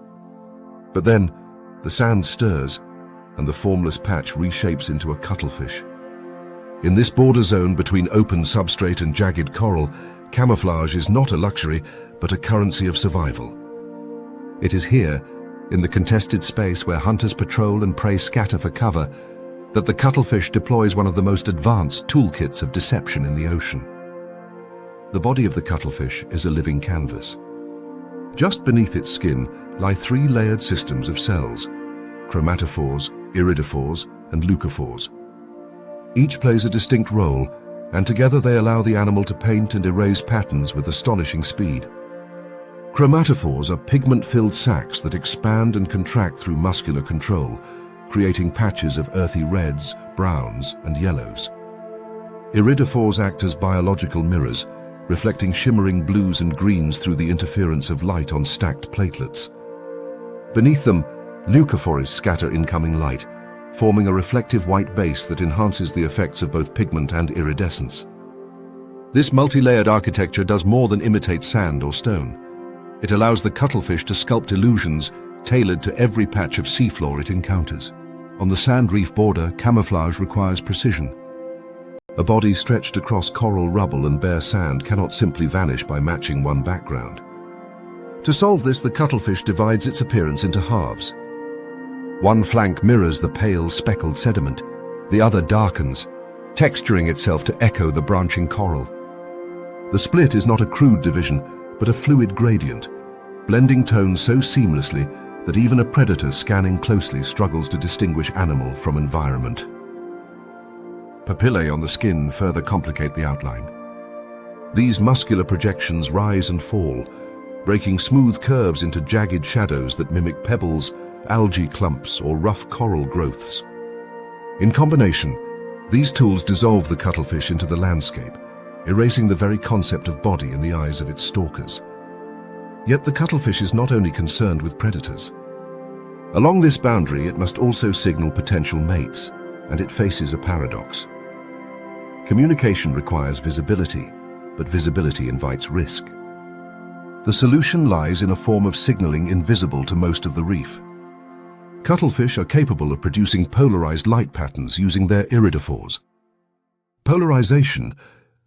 But then, the sand stirs, and the formless patch reshapes into a cuttlefish. In this border zone between open substrate and jagged coral, camouflage is not a luxury, but a currency of survival. It is here, in the contested space where hunters patrol and prey scatter for cover, that the cuttlefish deploys one of the most advanced toolkits of deception in the ocean. The body of the cuttlefish is a living canvas. Just beneath its skin lie three layered systems of cells: chromatophores, iridophores, and leucophores. Each plays a distinct role, and together they allow the animal to paint and erase patterns with astonishing speed. Chromatophores are pigment-filled sacs that expand and contract through muscular control, creating patches of earthy reds, browns, and yellows. Iridophores act as biological mirrors, reflecting shimmering blues and greens through the interference of light on stacked platelets. Beneath them, leucophores scatter incoming light, forming a reflective white base that enhances the effects of both pigment and iridescence. This multi-layered architecture does more than imitate sand or stone. It allows the cuttlefish to sculpt illusions tailored to every patch of seafloor it encounters. On the sand reef border, camouflage requires precision. A body stretched across coral rubble and bare sand cannot simply vanish by matching one background. To solve this, the cuttlefish divides its appearance into halves. One flank mirrors the pale, speckled sediment, the other darkens, texturing itself to echo the branching coral. The split is not a crude division, but a fluid gradient, blending tones so seamlessly that even a predator scanning closely struggles to distinguish animal from environment. Papillae on the skin further complicate the outline. These muscular projections rise and fall, breaking smooth curves into jagged shadows that mimic pebbles, algae clumps, or rough coral growths. In combination, these tools dissolve the cuttlefish into the landscape, erasing the very concept of body in the eyes of its stalkers. Yet the cuttlefish is not only concerned with predators. Along this boundary, it must also signal potential mates, and it faces a paradox. Communication requires visibility, but visibility invites risk. The solution lies in a form of signaling invisible to most of the reef. Cuttlefish are capable of producing polarized light patterns using their iridophores. Polarization,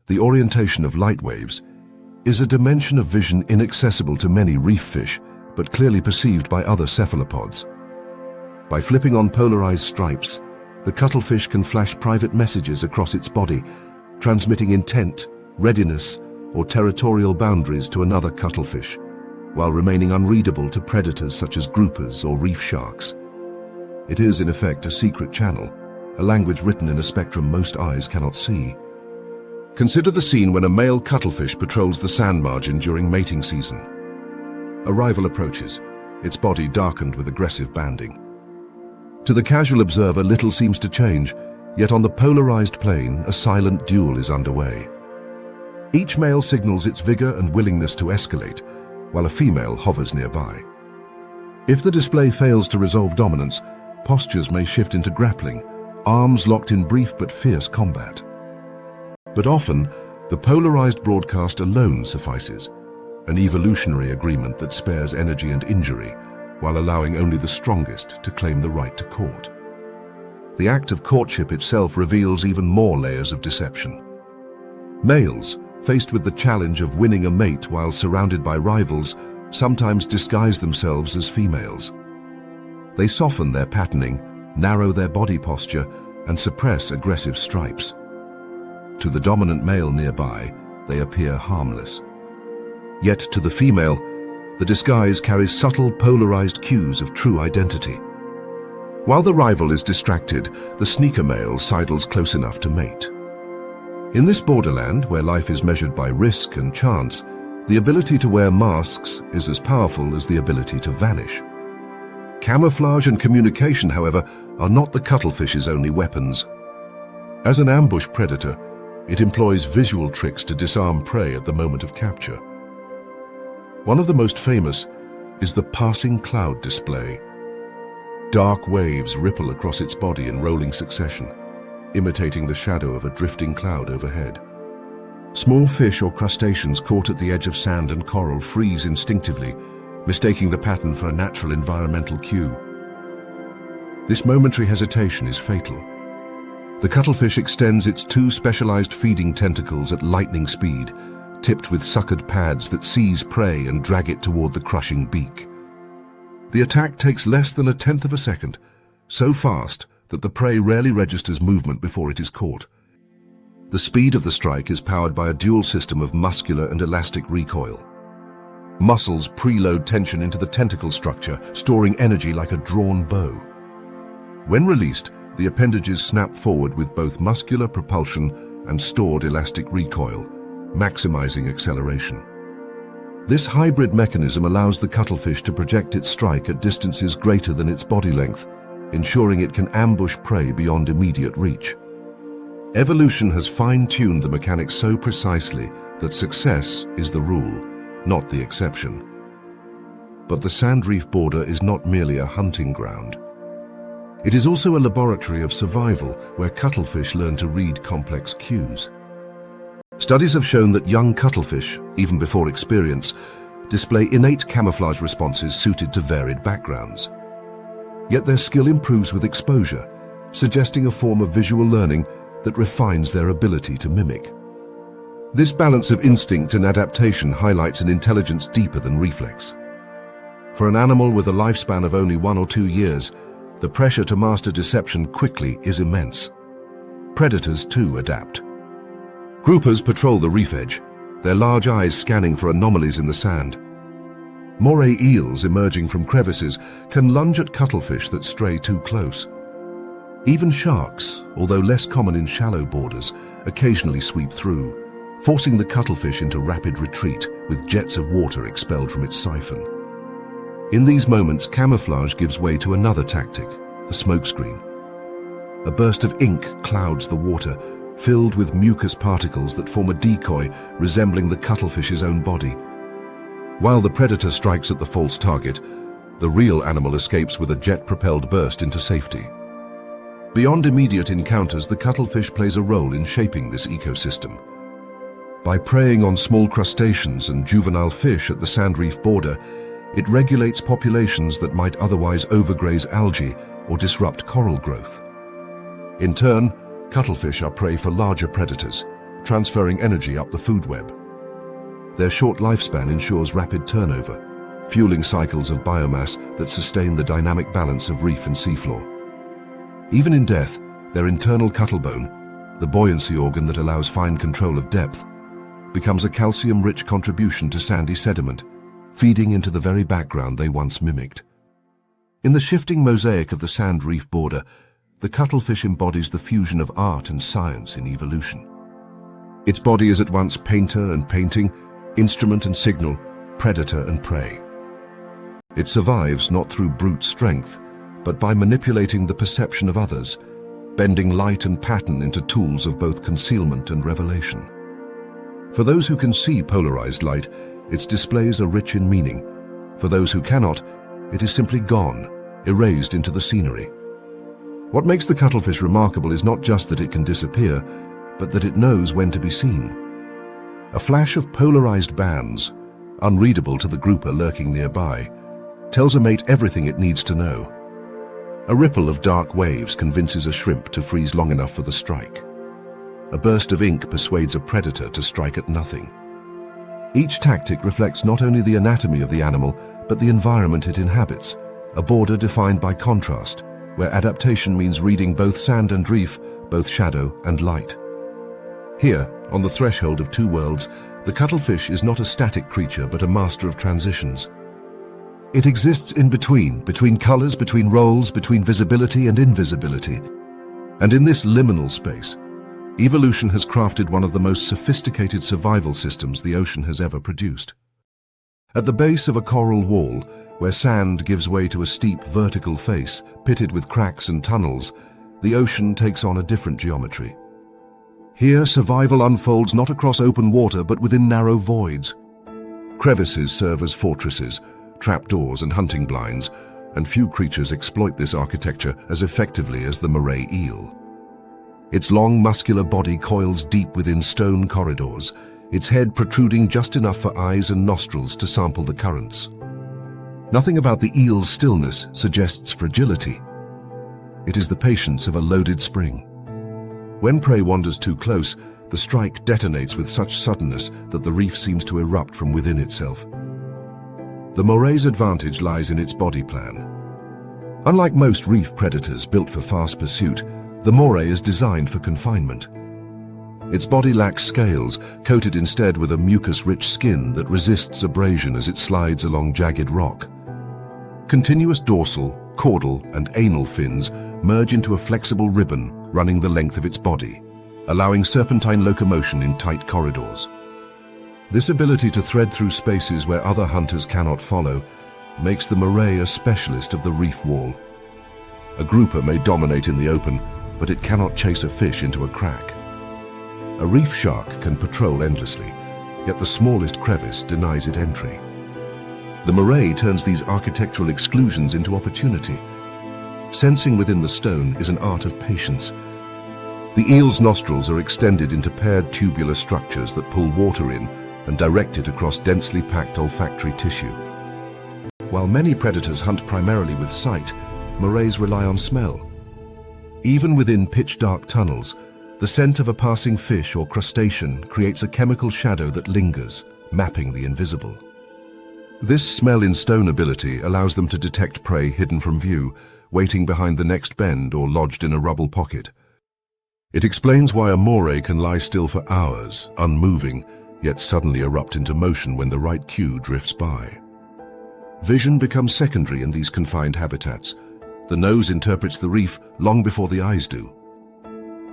the orientation of light waves, is a dimension of vision inaccessible to many reef fish, but clearly perceived by other cephalopods. By flipping on polarized stripes, the cuttlefish can flash private messages across its body, transmitting intent, readiness, or territorial boundaries to another cuttlefish, while remaining unreadable to predators such as groupers or reef sharks. It is, in effect, a secret channel, a language written in a spectrum most eyes cannot see. Consider the scene when a male cuttlefish patrols the sand margin during mating season. A rival approaches, its body darkened with aggressive banding. To the casual observer, little seems to change, yet on the polarized plane, a silent duel is underway. Each male signals its vigor and willingness to escalate, while a female hovers nearby. If the display fails to resolve dominance, postures may shift into grappling, arms locked in brief but fierce combat. But often, the polarized broadcast alone suffices, an evolutionary agreement that spares energy and injury, while allowing only the strongest to claim the right to court. The act of courtship itself reveals even more layers of deception. Males, faced with the challenge of winning a mate while surrounded by rivals, sometimes disguise themselves as females. They soften their patterning, narrow their body posture, and suppress aggressive stripes. To the dominant male nearby, they appear harmless. Yet to the female, the disguise carries subtle polarized cues of true identity. While the rival is distracted, the sneaker male sidles close enough to mate. In this borderland, where life is measured by risk and chance, the ability to wear masks is as powerful as the ability to vanish. Camouflage and communication, however, are not the cuttlefish's only weapons. As an ambush predator, it employs visual tricks to disarm prey at the moment of capture. One of the most famous is the passing cloud display. Dark waves ripple across its body in rolling succession, imitating the shadow of a drifting cloud overhead. Small fish or crustaceans caught at the edge of sand and coral freeze instinctively, mistaking the pattern for a natural environmental cue. This momentary hesitation is fatal. The cuttlefish extends its two specialized feeding tentacles at lightning speed, tipped with suckered pads that seize prey and drag it toward the crushing beak. The attack takes less than 1/10 of a second, so fast that the prey rarely registers movement before it is caught. The speed of the strike is powered by a dual system of muscular and elastic recoil. Muscles preload tension into the tentacle structure, storing energy like a drawn bow. When released, the appendages snap forward with both muscular propulsion and stored elastic recoil, maximizing acceleration. This hybrid mechanism allows the cuttlefish to project its strike at distances greater than its body length, ensuring it can ambush prey beyond immediate reach. Evolution has fine-tuned the mechanics so precisely that success is the rule, not the exception. But the sand reef border is not merely a hunting ground. It is also a laboratory of survival where cuttlefish learn to read complex cues. Studies have shown that young cuttlefish, even before experience, display innate camouflage responses suited to varied backgrounds. Yet their skill improves with exposure, suggesting a form of visual learning that refines their ability to mimic. This balance of instinct and adaptation highlights an intelligence deeper than reflex. For an animal with a lifespan of only 1 or 2 years, the pressure to master deception quickly is immense. Predators too adapt. Groupers patrol the reef edge, their large eyes scanning for anomalies in the sand. Moray eels emerging from crevices can lunge at cuttlefish that stray too close. Even sharks, although less common in shallow borders, occasionally sweep through, forcing the cuttlefish into rapid retreat with jets of water expelled from its siphon. In these moments, camouflage gives way to another tactic, the smokescreen. A burst of ink clouds the water, filled with mucus particles that form a decoy resembling the cuttlefish's own body. While the predator strikes at the false target, the real animal escapes with a jet-propelled burst into safety. Beyond immediate encounters, the cuttlefish plays a role in shaping this ecosystem. By preying on small crustaceans and juvenile fish at the sand reef border, it regulates populations that might otherwise overgraze algae or disrupt coral growth. In turn, cuttlefish are prey for larger predators, transferring energy up the food web. Their short lifespan ensures rapid turnover, fueling cycles of biomass that sustain the dynamic balance of reef and seafloor. Even in death, their internal cuttlebone, the buoyancy organ that allows fine control of depth, becomes a calcium-rich contribution to sandy sediment, feeding into the very background they once mimicked. In the shifting mosaic of the sand reef border, the cuttlefish embodies the fusion of art and science in evolution. Its body is at once painter and painting, instrument and signal, predator and prey. It survives not through brute strength, but by manipulating the perception of others, bending light and pattern into tools of both concealment and revelation. For those who can see polarized light, its displays are rich in meaning. For those who cannot, it is simply gone, erased into the scenery. What makes the cuttlefish remarkable is not just that it can disappear, but that it knows when to be seen. A flash of polarized bands, unreadable to the grouper lurking nearby, tells a mate everything it needs to know. A ripple of dark waves convinces a shrimp to freeze long enough for the strike. A burst of ink persuades a predator to strike at nothing. Each tactic reflects not only the anatomy of the animal, but the environment it inhabits, a border defined by contrast, where adaptation means reading both sand and reef, both shadow and light. Here, on the threshold of two worlds, the cuttlefish is not a static creature but a master of transitions. It exists in between colors, between roles, between visibility and invisibility. And in this liminal space, evolution has crafted one of the most sophisticated survival systems the ocean has ever produced. At the base of a coral wall, where sand gives way to a steep vertical face pitted with cracks and tunnels, the ocean takes on a different geometry. Here, survival unfolds not across open water but within narrow voids. Crevices serve as fortresses, trapdoors and hunting blinds, and few creatures exploit this architecture as effectively as the moray eel. Its long, muscular body coils deep within stone corridors, its head protruding just enough for eyes and nostrils to sample the currents. Nothing about the eel's stillness suggests fragility. It is the patience of a loaded spring. When prey wanders too close, the strike detonates with such suddenness that the reef seems to erupt from within itself. The moray's advantage lies in its body plan. Unlike most reef predators built for fast pursuit, the moray is designed for confinement. Its body lacks scales, coated instead with a mucus-rich skin that resists abrasion as it slides along jagged rock. Continuous dorsal, caudal, and anal fins merge into a flexible ribbon running the length of its body, allowing serpentine locomotion in tight corridors. This ability to thread through spaces where other hunters cannot follow makes the moray a specialist of the reef wall. A grouper may dominate in the open, but it cannot chase a fish into a crack. A reef shark can patrol endlessly, yet the smallest crevice denies it entry. The moray turns these architectural exclusions into opportunity. Sensing within the stone is an art of patience. The eel's nostrils are extended into paired tubular structures that pull water in and direct it across densely packed olfactory tissue. While many predators hunt primarily with sight, morays rely on smell. Even within pitch-dark tunnels, The scent of a passing fish or crustacean creates a chemical shadow that lingers, mapping the invisible. This smell-in-stone ability allows them to detect prey hidden from view, waiting behind the next bend or lodged in a rubble pocket. It explains why a moray can lie still for hours, unmoving, yet suddenly erupt into motion when the right cue drifts by. Vision becomes secondary in these confined habitats. The nose interprets the reef long before the eyes do.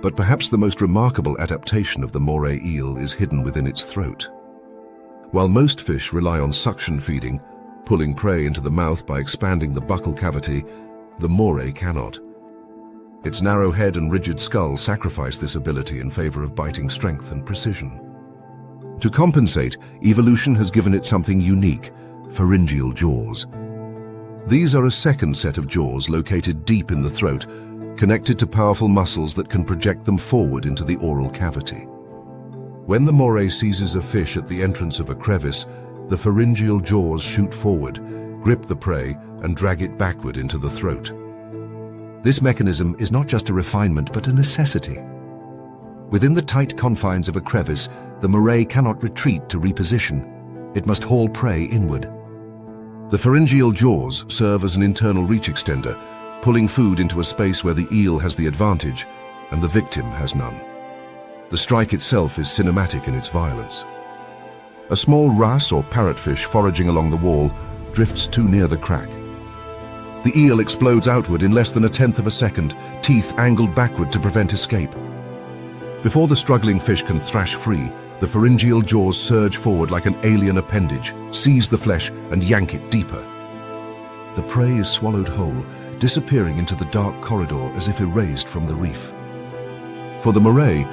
But perhaps the most remarkable adaptation of the moray eel is hidden within its throat. While most fish rely on suction feeding, pulling prey into the mouth by expanding the buccal cavity, the moray cannot. Its narrow head and rigid skull sacrifice this ability in favor of biting strength and precision. To compensate, evolution has given it something unique: pharyngeal jaws. These are a second set of jaws located deep in the throat, connected to powerful muscles that can project them forward into the oral cavity. When the moray seizes a fish at the entrance of a crevice, the pharyngeal jaws shoot forward, grip the prey, and drag it backward into the throat. This mechanism is not just a refinement but a necessity. Within the tight confines of a crevice, the moray cannot retreat to reposition. It must haul prey inward. The pharyngeal jaws serve as an internal reach extender, pulling food into a space where the eel has the advantage and the victim has none. The strike itself is cinematic in its violence. A small wrasse or parrotfish foraging along the wall drifts too near the crack. The eel explodes outward in less than a tenth of a second, teeth angled backward to prevent escape. Before the struggling fish can thrash free, the pharyngeal jaws surge forward like an alien appendage, seize the flesh and yank it deeper. The prey is swallowed whole, disappearing into the dark corridor as if erased from the reef. For the moray,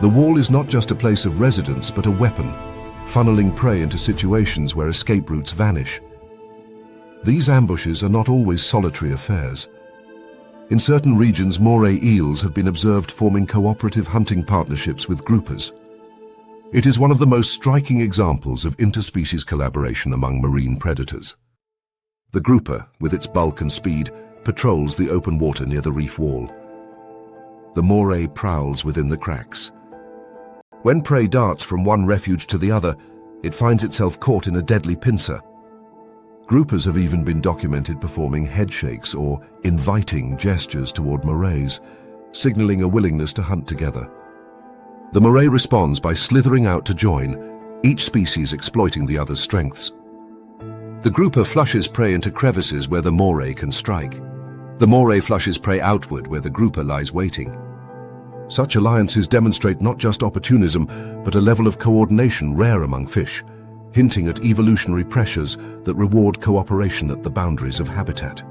the wall is not just a place of residence but a weapon, funneling prey into situations where escape routes vanish. These ambushes are not always solitary affairs. In certain regions, moray eels have been observed forming cooperative hunting partnerships with groupers. It is one of the most striking examples of interspecies collaboration among marine predators. The grouper, with its bulk and speed, patrols the open water near the reef wall. The moray prowls within the cracks. When prey darts from one refuge to the other, it finds itself caught in a deadly pincer. Groupers have even been documented performing headshakes or inviting gestures toward morays, signaling a willingness to hunt together. The moray responds by slithering out to join, each species exploiting the other's strengths. The grouper flushes prey into crevices where the moray can strike. The moray flushes prey outward where the grouper lies waiting. Such alliances demonstrate not just opportunism, but a level of coordination rare among fish, hinting at evolutionary pressures that reward cooperation at the boundaries of habitat.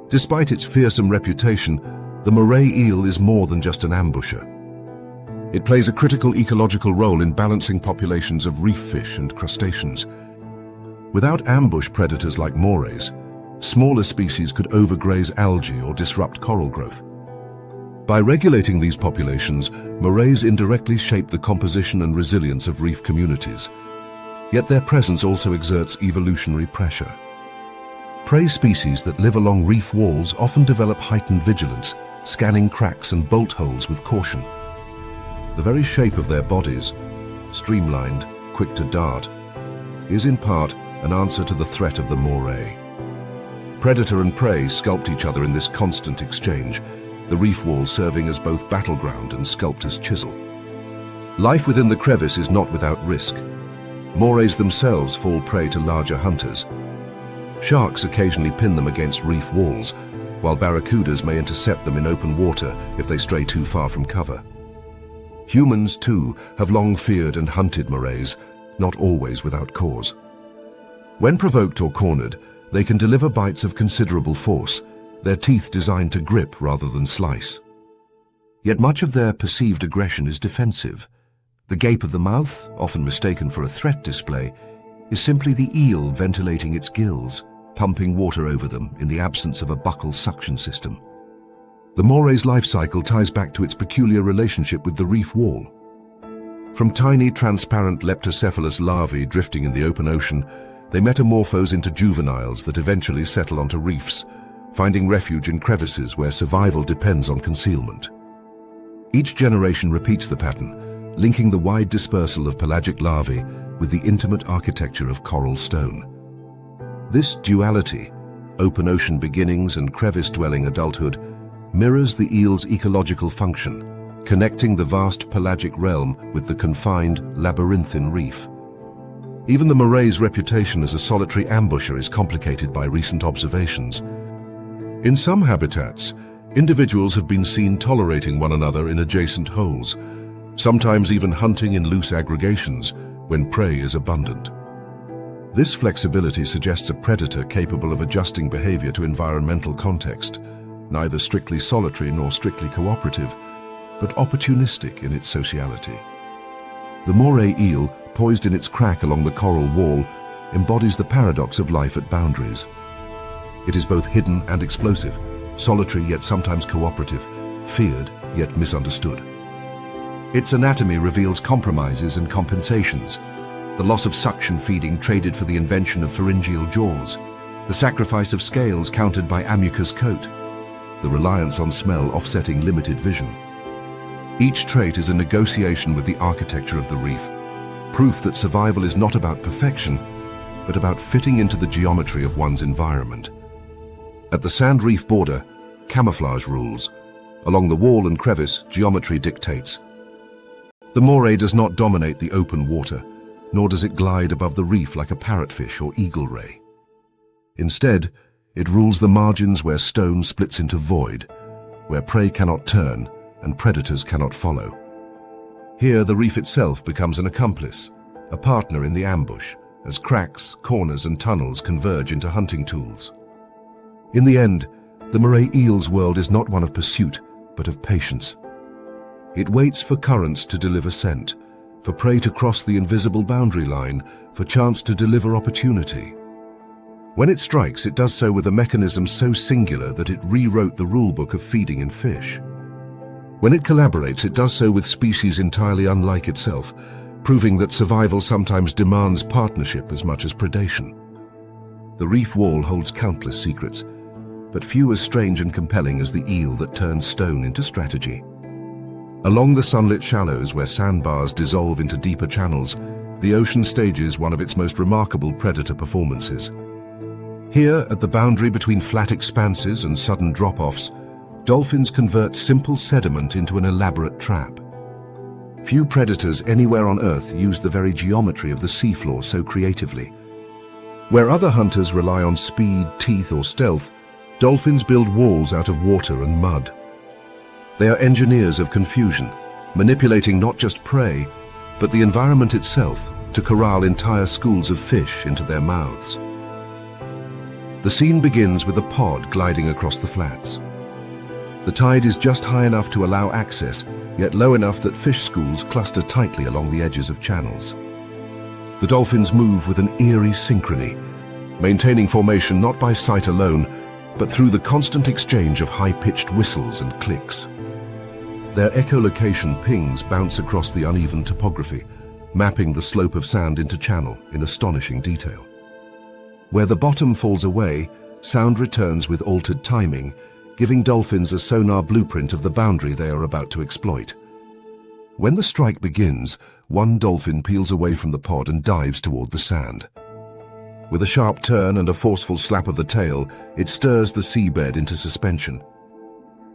Despite its fearsome reputation, the moray eel is more than just an ambusher. It plays a critical ecological role in balancing populations of reef fish and crustaceans. Without ambush predators like morays, smaller species could overgraze algae or disrupt coral growth. By regulating these populations, morays indirectly shape the composition and resilience of reef communities. Yet their presence also exerts evolutionary pressure. Prey species that live along reef walls often develop heightened vigilance, scanning cracks and bolt holes with caution. The very shape of their bodies, streamlined, quick to dart, is in part an answer to the threat of the moray. Predator and prey sculpt each other in this constant exchange, the reef wall serving as both battleground and sculptor's chisel. Life within the crevice is not without risk. Morays themselves fall prey to larger hunters. Sharks occasionally pin them against reef walls, while barracudas may intercept them in open water if they stray too far from cover. Humans, too, have long feared and hunted morays, not always without cause. When provoked or cornered, they can deliver bites of considerable force, their teeth designed to grip rather than slice. Yet much of their perceived aggression is defensive. The gape of the mouth, often mistaken for a threat display, is simply the eel ventilating its gills, pumping water over them in the absence of a buccal suction system. The moray's life cycle ties back to its peculiar relationship with the reef wall. From tiny, transparent leptocephalous larvae drifting in the open ocean, they metamorphose into juveniles that eventually settle onto reefs, finding refuge in crevices where survival depends on concealment. Each generation repeats the pattern, linking the wide dispersal of pelagic larvae with the intimate architecture of coral stone. This duality, open ocean beginnings and crevice-dwelling adulthood, mirrors the eel's ecological function, connecting the vast pelagic realm with the confined labyrinthine reef. Even the moray's reputation as a solitary ambusher is complicated by recent observations. In some habitats, individuals have been seen tolerating one another in adjacent holes, sometimes even hunting in loose aggregations when prey is abundant. This flexibility suggests a predator capable of adjusting behavior to environmental context, neither strictly solitary nor strictly cooperative, but opportunistic in its sociality. The moray eel, poised in its crack along the coral wall, embodies the paradox of life at boundaries. It is both hidden and explosive, solitary yet sometimes cooperative, feared yet misunderstood. Its anatomy reveals compromises and compensations, the loss of suction feeding traded for the invention of pharyngeal jaws, the sacrifice of scales countered by ammucous coat, the reliance on smell offsetting limited vision. Each trait is a negotiation with the architecture of the reef, proof that survival is not about perfection, but about fitting into the geometry of one's environment. At the sand reef border, camouflage rules. Along the wall and crevice, geometry dictates. The moray does not dominate the open water, nor does it glide above the reef like a parrotfish or eagle ray. Instead, it rules the margins where stone splits into void, where prey cannot turn and predators cannot follow. Here, the reef itself becomes an accomplice, a partner in the ambush, as cracks, corners, and tunnels converge into hunting tools. In the end, the moray eel's world is not one of pursuit, but of patience. It waits for currents to deliver scent, for prey to cross the invisible boundary line, for chance to deliver opportunity. When it strikes, it does so with a mechanism so singular that it rewrote the rulebook of feeding in fish. When it collaborates, it does so with species entirely unlike itself, proving that survival sometimes demands partnership as much as predation. The reef wall holds countless secrets, but few as strange and compelling as the eel that turns stone into strategy. Along the sunlit shallows where sandbars dissolve into deeper channels, the ocean stages one of its most remarkable predator performances. Here, at the boundary between flat expanses and sudden drop-offs, dolphins convert simple sediment into an elaborate trap. Few predators anywhere on Earth use the very geometry of the seafloor so creatively. Where other hunters rely on speed, teeth, or stealth, dolphins build walls out of water and mud. They are engineers of confusion, manipulating not just prey, but the environment itself to corral entire schools of fish into their mouths. The scene begins with a pod gliding across the flats. The tide is just high enough to allow access, yet low enough that fish schools cluster tightly along the edges of channels. The dolphins move with an eerie synchrony, maintaining formation not by sight alone, but through the constant exchange of high-pitched whistles and clicks. Their echolocation pings bounce across the uneven topography, mapping the slope of sand into channel in astonishing detail. Where the bottom falls away, sound returns with altered timing, giving dolphins a sonar blueprint of the boundary they are about to exploit. When the strike begins, one dolphin peels away from the pod and dives toward the sand. With a sharp turn and a forceful slap of the tail, it stirs the seabed into suspension.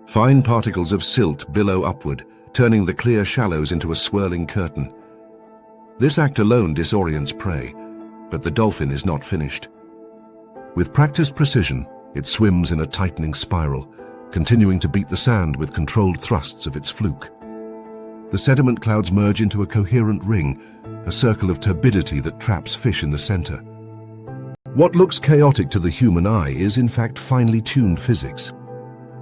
Fine particles of silt billow upward, turning the clear shallows into a swirling curtain. This act alone disorients prey, but the dolphin is not finished. With practiced precision, it swims in a tightening spiral, continuing to beat the sand with controlled thrusts of its fluke. The sediment clouds merge into a coherent ring, a circle of turbidity that traps fish in the center. What looks chaotic to the human eye is in fact finely tuned physics.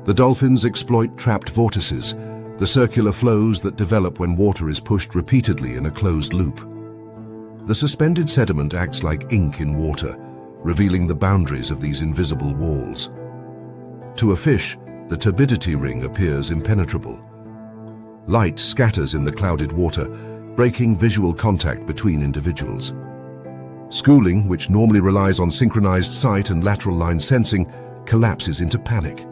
The dolphins exploit trapped vortices, the circular flows that develop when water is pushed repeatedly in a closed loop. The suspended sediment acts like ink in water, revealing the boundaries of these invisible walls. To a fish, the turbidity ring appears impenetrable. Light scatters in the clouded water, breaking visual contact between individuals. Schooling, which normally relies on synchronized sight and lateral line sensing, collapses into panic.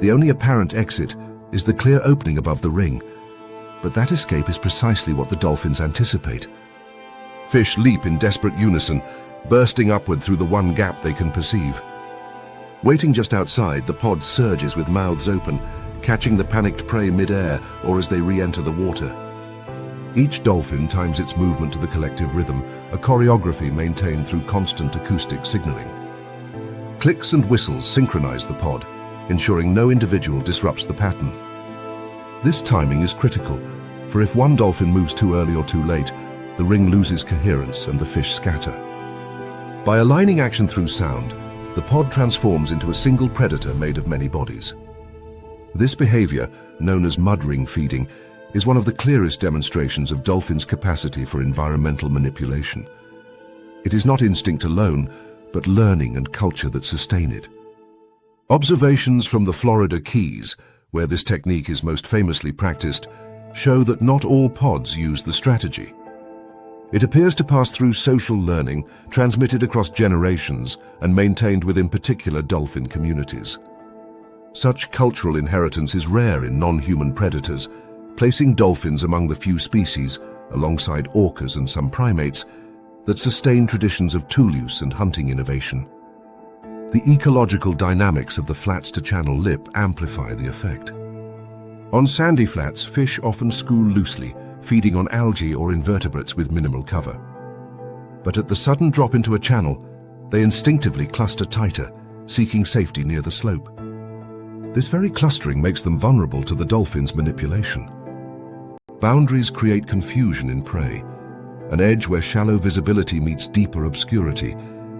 The only apparent exit, is the clear opening above the ring, but that escape is precisely what the dolphins anticipate. Fish leap in desperate unison, bursting upward through the one gap they can perceive. Waiting just outside, the pod surges with mouths open, catching the panicked prey mid-air or as they re-enter the water. Each dolphin times its movement to the collective rhythm, a choreography maintained through constant acoustic signaling. Clicks and whistles synchronize the pod, ensuring no individual disrupts the pattern. This timing is critical, for if one dolphin moves too early or too late, the ring loses coherence and the fish scatter. By aligning action through sound, the pod transforms into a single predator made of many bodies. This behavior, known as mud ring feeding, is one of the clearest demonstrations of dolphins' capacity for environmental manipulation. It is not instinct alone, but learning and culture that sustain it. Observations from the Florida Keys, where this technique is most famously practiced, show that not all pods use the strategy. It appears to pass through social learning, transmitted across generations, and maintained within particular dolphin communities. Such cultural inheritance is rare in non-human predators, placing dolphins among the few species, alongside orcas and some primates, that sustain traditions of tool use and hunting innovation. The ecological dynamics of the flats-to-channel lip amplify the effect. On sandy flats, fish often school loosely, feeding on algae or invertebrates with minimal cover. But at the sudden drop into a channel, they instinctively cluster tighter, seeking safety near the slope. This very clustering makes them vulnerable to the dolphin's manipulation. Boundaries create confusion in prey, an edge where shallow visibility meets deeper obscurity,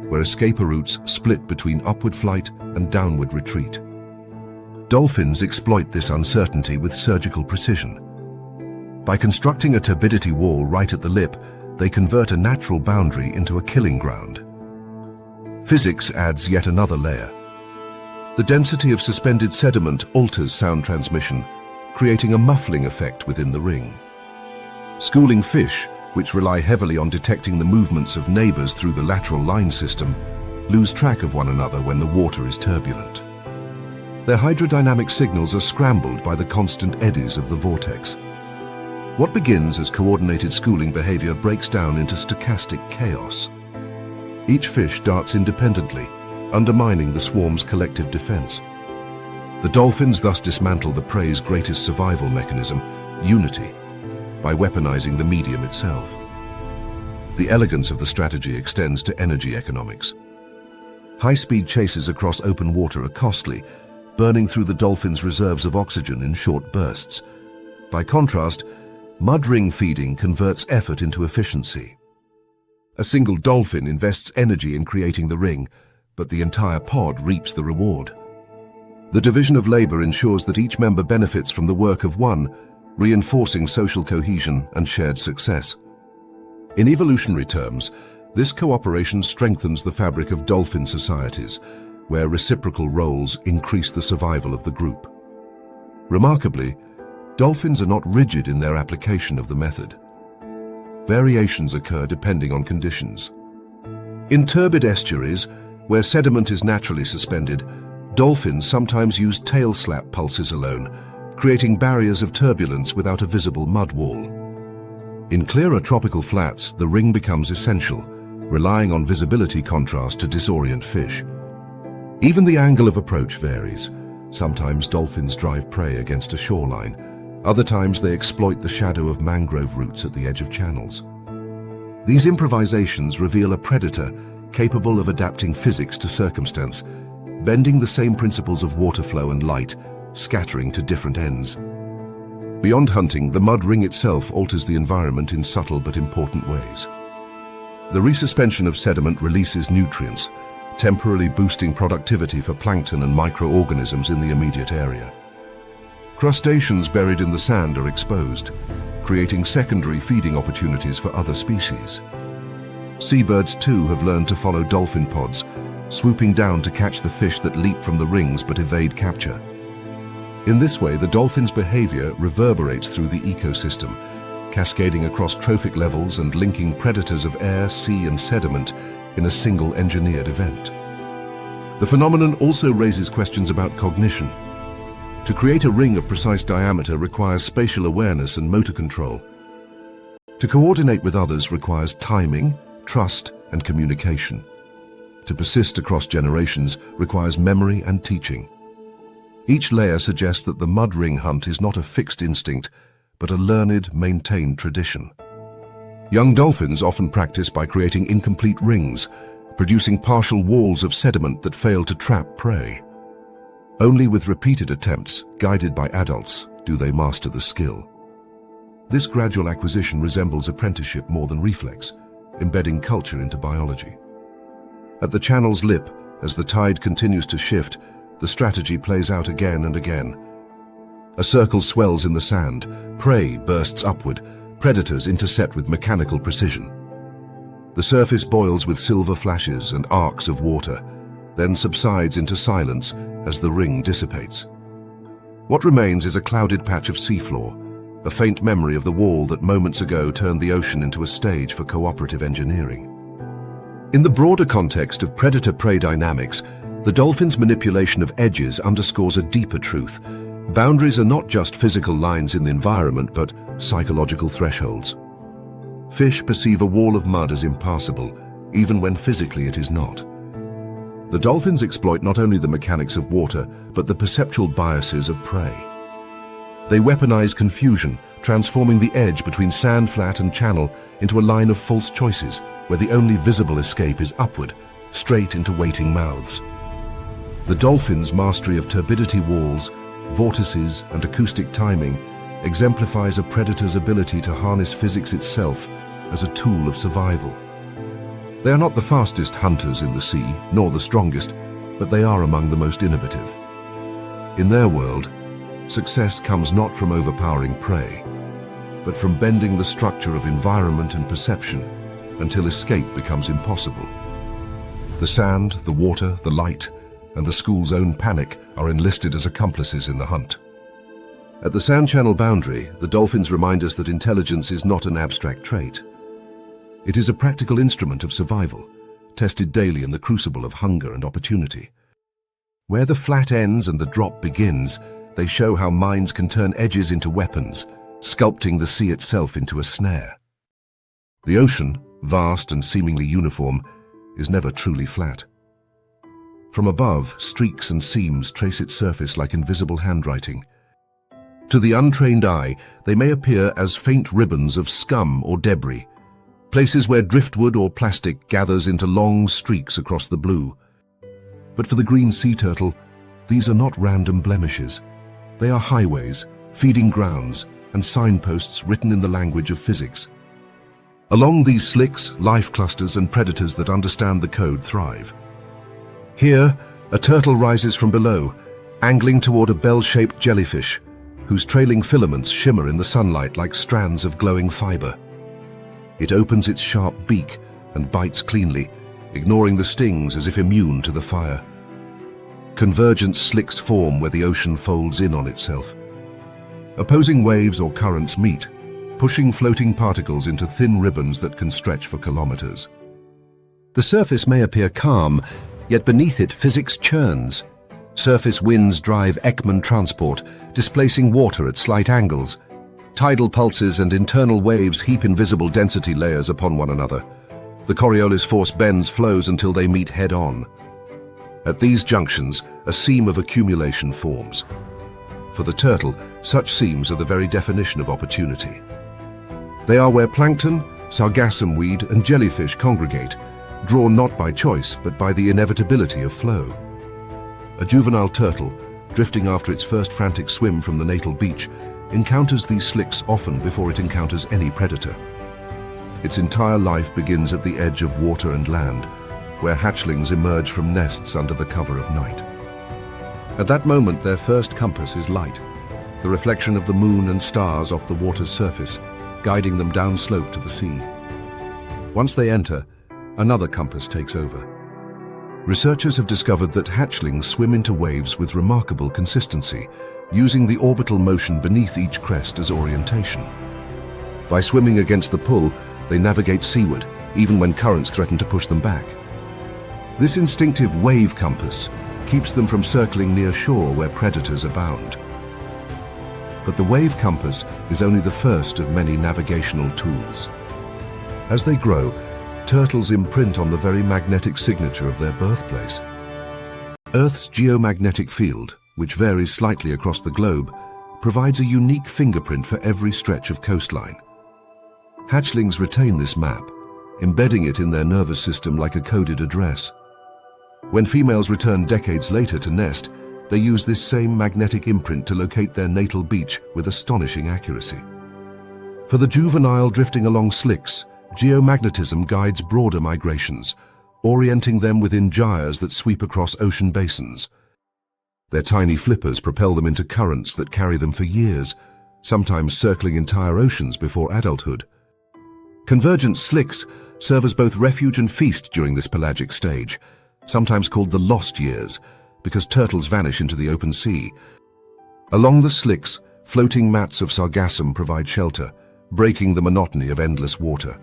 where escape routes split between upward flight and downward retreat. Dolphins exploit this uncertainty with surgical precision. By constructing a turbidity wall right at the lip, they convert a natural boundary into a killing ground. Physics adds yet another layer. The density of suspended sediment alters sound transmission, creating a muffling effect within the ring. Schooling fish, which rely heavily on detecting the movements of neighbors through the lateral line system, lose track of one another when the water is turbulent. Their hydrodynamic signals are scrambled by the constant eddies of the vortex. What begins as coordinated schooling behavior breaks down into stochastic chaos. Each fish darts independently, undermining the swarm's collective defense. The dolphins thus dismantle the prey's greatest survival mechanism, unity, by weaponizing the medium itself. The elegance of the strategy extends to energy economics. High-speed chases across open water are costly, burning through the dolphin's reserves of oxygen in short bursts. By contrast, mud ring feeding converts effort into efficiency. A single dolphin invests energy in creating the ring, but the entire pod reaps the reward. The division of labor ensures that each member benefits from the work of one, reinforcing social cohesion and shared success. In evolutionary terms, this cooperation strengthens the fabric of dolphin societies, where reciprocal roles increase the survival of the group. Remarkably, dolphins are not rigid in their application of the method. Variations occur depending on conditions. In turbid estuaries, where sediment is naturally suspended, dolphins sometimes use tail slap pulses alone, creating barriers of turbulence without a visible mud wall. In clearer tropical flats, the ring becomes essential, relying on visibility contrast to disorient fish. Even the angle of approach varies. Sometimes dolphins drive prey against a shoreline. Other times they exploit the shadow of mangrove roots at the edge of channels. These improvisations reveal a predator capable of adapting physics to circumstance, bending the same principles of water flow and light, scattering to different ends. Beyond hunting, the mud ring itself alters the environment in subtle but important ways. The resuspension of sediment releases nutrients, temporarily boosting productivity for plankton and microorganisms in the immediate area. Crustaceans buried in the sand are exposed, creating secondary feeding opportunities for other species. Seabirds too have learned to follow dolphin pods, swooping down to catch the fish that leap from the rings but evade capture. In this way, the dolphin's behavior reverberates through the ecosystem, cascading across trophic levels and linking predators of air, sea, and sediment in a single engineered event. The phenomenon also raises questions about cognition. To create a ring of precise diameter requires spatial awareness and motor control. To coordinate with others requires timing, trust, and communication. To persist across generations requires memory and teaching. Each layer suggests that the mud ring hunt is not a fixed instinct, but a learned, maintained tradition. Young dolphins often practice by creating incomplete rings, producing partial walls of sediment that fail to trap prey. Only with repeated attempts, guided by adults, do they master the skill. This gradual acquisition resembles apprenticeship more than reflex, embedding culture into biology. At the channel's lip, as the tide continues to shift, the strategy plays out again and again. A circle swells in the sand, prey bursts upward, predators intercept with mechanical precision. The surface boils with silver flashes and arcs of water, then subsides into silence as the ring dissipates. What remains is a clouded patch of seafloor, a faint memory of the wall that moments ago turned the ocean into a stage for cooperative engineering. In the broader context of predator-prey dynamics, the dolphin's manipulation of edges underscores a deeper truth. Boundaries are not just physical lines in the environment, but psychological thresholds. Fish perceive a wall of mud as impassable, even when physically it is not. The dolphins exploit not only the mechanics of water, but the perceptual biases of prey. They weaponize confusion, transforming the edge between sand flat and channel into a line of false choices, where the only visible escape is upward, straight into waiting mouths. The dolphin's mastery of turbidity walls, vortices, and acoustic timing exemplifies a predator's ability to harness physics itself as a tool of survival. They are not the fastest hunters in the sea, nor the strongest, but they are among the most innovative. In their world, success comes not from overpowering prey, but from bending the structure of environment and perception until escape becomes impossible. The sand, the water, the light, and the school's own panic are enlisted as accomplices in the hunt. At the sand channel boundary, the dolphins remind us that intelligence is not an abstract trait. It is a practical instrument of survival, tested daily in the crucible of hunger and opportunity. Where the flat ends and the drop begins, they show how minds can turn edges into weapons, sculpting the sea itself into a snare. The ocean, vast and seemingly uniform, is never truly flat. From above, streaks and seams trace its surface like invisible handwriting. To the untrained eye, they may appear as faint ribbons of scum or debris, places where driftwood or plastic gathers into long streaks across the blue. But for the green sea turtle, these are not random blemishes. They are highways, feeding grounds, and signposts written in the language of physics. Along these slicks, life clusters and predators that understand the code thrive. Here, a turtle rises from below, angling toward a bell-shaped jellyfish, whose trailing filaments shimmer in the sunlight like strands of glowing fiber. It opens its sharp beak and bites cleanly, ignoring the stings as if immune to the fire. Convergent slicks form where the ocean folds in on itself. Opposing waves or currents meet, pushing floating particles into thin ribbons that can stretch for kilometers. The surface may appear calm, yet beneath it physics churns. Surface winds drive Ekman transport, displacing water at slight angles. Tidal pulses and internal waves heap invisible density layers upon one another. The Coriolis force bends flows until they meet head-on. At these junctions, a seam of accumulation forms. For the turtle, such seams are the very definition of opportunity. They are where plankton, sargassum weed, and jellyfish congregate, drawn not by choice, but by the inevitability of flow. A juvenile turtle, drifting after its first frantic swim from the natal beach, encounters these slicks often before it encounters any predator. Its entire life begins at the edge of water and land, where hatchlings emerge from nests under the cover of night. At that moment, their first compass is light, the reflection of the moon and stars off the water's surface, guiding them downslope to the sea. Once they enter, another compass takes over. Researchers have discovered that hatchlings swim into waves with remarkable consistency, using the orbital motion beneath each crest as orientation. By swimming against the pull, they navigate seaward, even when currents threaten to push them back. This instinctive wave compass keeps them from circling near shore where predators abound. but the wave compass is only the first of many navigational tools. As they grow, turtles imprint on the very magnetic signature of their birthplace. Earth's geomagnetic field, which varies slightly across the globe, provides a unique fingerprint for every stretch of coastline. Hatchlings retain this map, embedding it in their nervous system like a coded address. When females return decades later to nest, they use this same magnetic imprint to locate their natal beach with astonishing accuracy. For the juvenile drifting along slicks, geomagnetism guides broader migrations, orienting them within gyres that sweep across ocean basins. Their tiny flippers propel them into currents that carry them for years, sometimes circling entire oceans before adulthood. Convergent slicks serve as both refuge and feast during this pelagic stage, sometimes called the lost years, because turtles vanish into the open sea. Along the slicks, floating mats of sargassum provide shelter, breaking the monotony of endless water.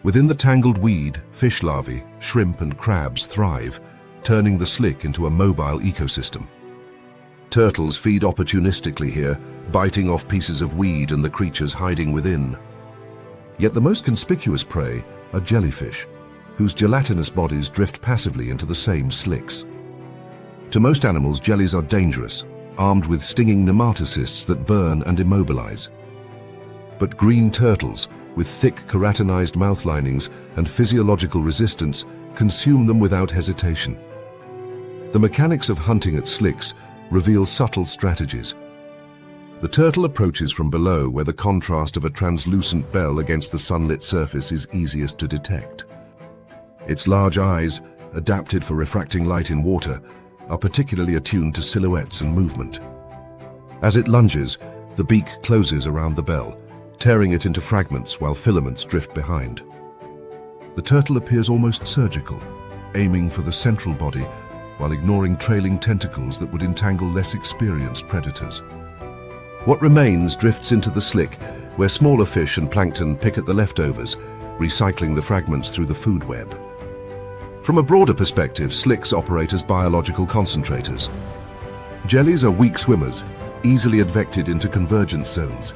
Within the tangled weed, fish larvae, shrimp and crabs thrive, turning the slick into a mobile ecosystem. Turtles feed opportunistically here, biting off pieces of weed and the creatures hiding within. Yet the most conspicuous prey are jellyfish, whose gelatinous bodies drift passively into the same slicks. To most animals, jellies are dangerous, armed with stinging nematocysts that burn and immobilize. But green turtles, with thick keratinized mouth linings and physiological resistance, consume them without hesitation. The mechanics of hunting at slicks reveal subtle strategies. The turtle approaches from below, where the contrast of a translucent bell against the sunlit surface is easiest to detect. Its large eyes, adapted for refracting light in water, are particularly attuned to silhouettes and movement. As it lunges, the beak closes around the bell, tearing it into fragments while filaments drift behind. The turtle appears almost surgical, aiming for the central body while ignoring trailing tentacles that would entangle less experienced predators. What remains drifts into the slick, where smaller fish and plankton pick at the leftovers, recycling the fragments through the food web. From a broader perspective, slicks operate as biological concentrators. Jellies are weak swimmers, easily advected into convergence zones.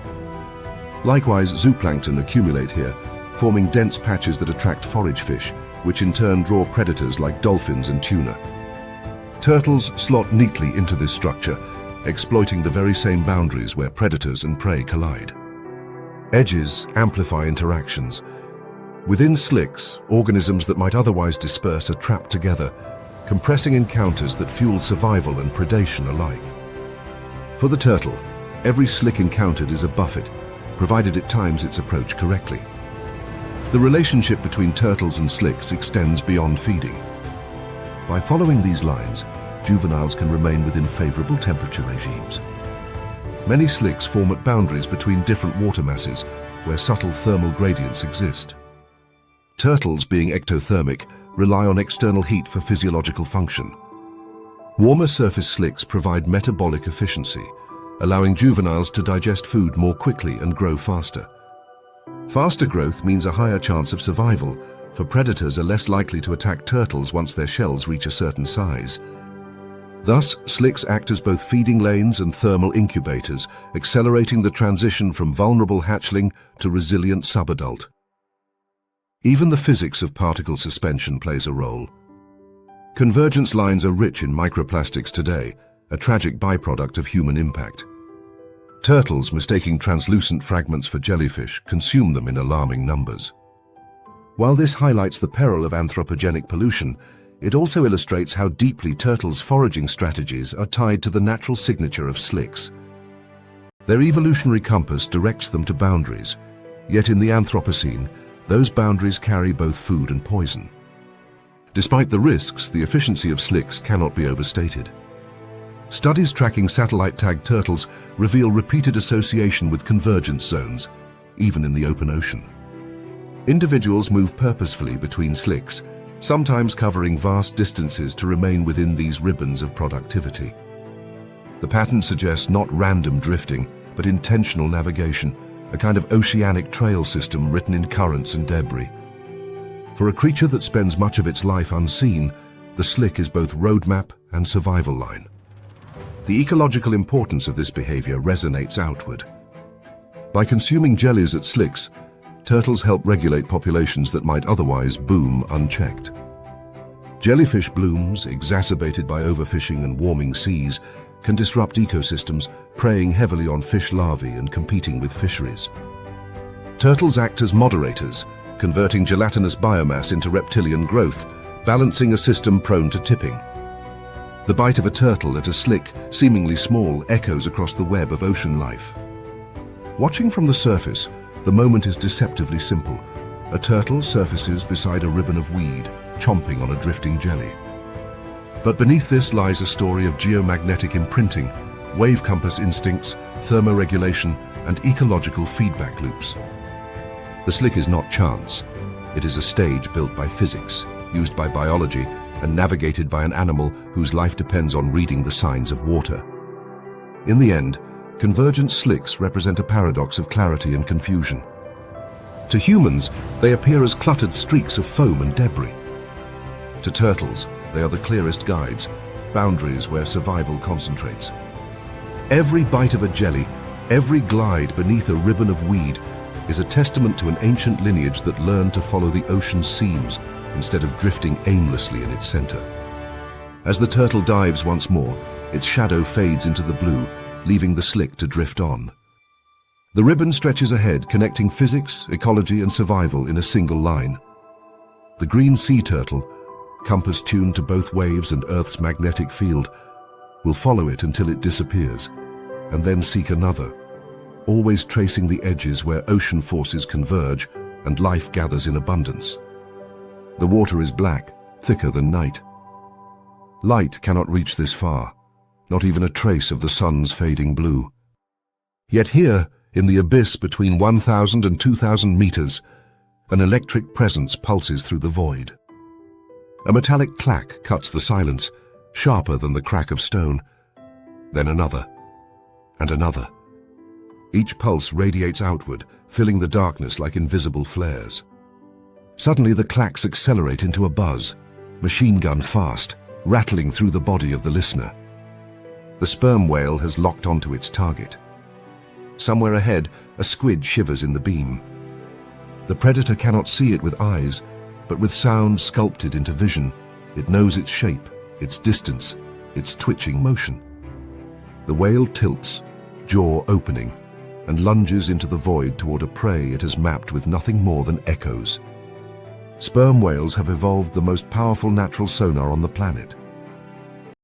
Likewise, zooplankton accumulate here, forming dense patches that attract forage fish, which in turn draw predators like dolphins and tuna. Turtles slot neatly into this structure, exploiting the very same boundaries where predators and prey collide. Edges amplify interactions. Within slicks, organisms that might otherwise disperse are trapped together, compressing encounters that fuel survival and predation alike. For the turtle, every slick encountered is a buffet, provided it times its approach correctly. The relationship between turtles and slicks extends beyond feeding. By following these lines, juveniles can remain within favorable temperature regimes. Many slicks form at boundaries between different water masses, where subtle thermal gradients exist. Turtles, being ectothermic, rely on external heat for physiological function. Warmer surface slicks provide metabolic efficiency, allowing juveniles to digest food more quickly and grow faster. Faster growth means a higher chance of survival, for predators are less likely to attack turtles once their shells reach a certain size. Thus, slicks act as both feeding lanes and thermal incubators, accelerating the transition from vulnerable hatchling to resilient subadult. Even the physics of particle suspension plays a role. Convergence lines are rich in microplastics today, a tragic byproduct of human impact. Turtles, mistaking translucent fragments for jellyfish, consume them in alarming numbers. While this highlights the peril of anthropogenic pollution, it also illustrates how deeply turtles' foraging strategies are tied to the natural signature of slicks. Their evolutionary compass directs them to boundaries, yet in the Anthropocene, those boundaries carry both food and poison. Despite the risks, the efficiency of slicks cannot be overstated. Studies tracking satellite-tagged turtles reveal repeated association with convergence zones, even in the open ocean. Individuals move purposefully between slicks, sometimes covering vast distances to remain within these ribbons of productivity. The pattern suggests not random drifting, but intentional navigation, a kind of oceanic trail system written in currents and debris. For a creature that spends much of its life unseen, the slick is both roadmap and survival line. The ecological importance of this behavior resonates outward. By consuming jellies at slicks, turtles help regulate populations that might otherwise boom unchecked. Jellyfish blooms, exacerbated by overfishing and warming seas, can disrupt ecosystems, preying heavily on fish larvae and competing with fisheries. Turtles act as moderators, converting gelatinous biomass into reptilian growth, balancing a system prone to tipping. The bite of a turtle at a slick, seemingly small, echoes across the web of ocean life. Watching from the surface, the moment is deceptively simple. A turtle surfaces beside a ribbon of weed, chomping on a drifting jelly. But beneath this lies a story of geomagnetic imprinting, wave compass instincts, thermoregulation, and ecological feedback loops. The slick is not chance. It is a stage built by physics, used by biology, and navigated by an animal whose life depends on reading the signs of water. In the end, convergent slicks represent a paradox of clarity and confusion. To humans, they appear as cluttered streaks of foam and debris. To turtles, they are the clearest guides, boundaries where survival concentrates. Every bite of a jelly, every glide beneath a ribbon of weed, is a testament to an ancient lineage that learned to follow the ocean's seams instead of drifting aimlessly in its center. As the turtle dives once more, its shadow fades into the blue, leaving the slick to drift on. The ribbon stretches ahead, connecting physics, ecology, and survival in a single line. The green sea turtle, compass tuned to both waves and Earth's magnetic field, will follow it until it disappears, and then seek another, always tracing the edges where ocean forces converge and life gathers in abundance. The water is black, thicker than night. Light cannot reach this far, not even a trace of the sun's fading blue. Yet here, in the abyss between 1,000 and 2,000 meters, an electric presence pulses through the void. A metallic clack cuts the silence, sharper than the crack of stone. Then another, and another. Each pulse radiates outward, filling the darkness like invisible flares. Suddenly the clacks accelerate into a buzz, machine gun fast, rattling through the body of the listener. The sperm whale has locked onto its target. Somewhere ahead, a squid shivers in the beam. The predator cannot see it with eyes, but with sound sculpted into vision, it knows its shape, its distance, its twitching motion. The whale tilts, jaw opening, and lunges into the void toward a prey it has mapped with nothing more than echoes. Sperm whales have evolved the most powerful natural sonar on the planet.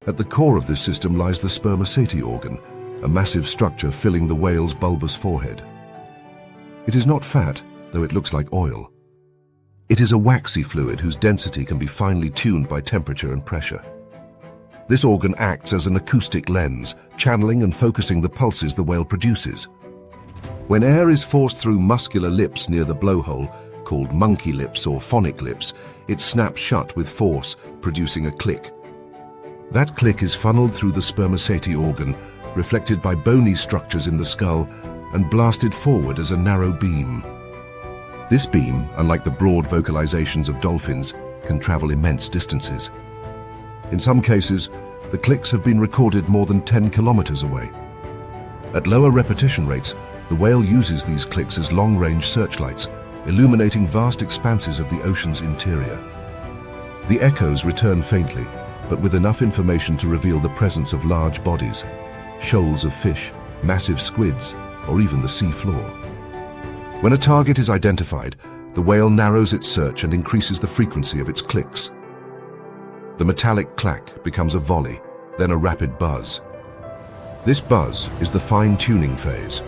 At the core of this system lies the spermaceti organ, a massive structure filling the whale's bulbous forehead. It is not fat, though it looks like oil. It is a waxy fluid whose density can be finely tuned by temperature and pressure. This organ acts as an acoustic lens, channeling and focusing the pulses the whale produces. When air is forced through muscular lips near the blowhole, called monkey lips or phonic lips, it snaps shut with force, producing a click. That click is funneled through the spermaceti organ, reflected by bony structures in the skull, and blasted forward as a narrow beam. This beam, unlike the broad vocalizations of dolphins, can travel immense distances. In some cases, the clicks have been recorded more than 10 kilometers away. At lower repetition rates, the whale uses these clicks as long-range searchlights, illuminating vast expanses of the ocean's interior. The echoes return faintly, but with enough information to reveal the presence of large bodies, shoals of fish, massive squids, or even the sea floor. When a target is identified, the whale narrows its search and increases the frequency of its clicks. The metallic clack becomes a volley, then a rapid buzz. This buzz is the fine-tuning phase,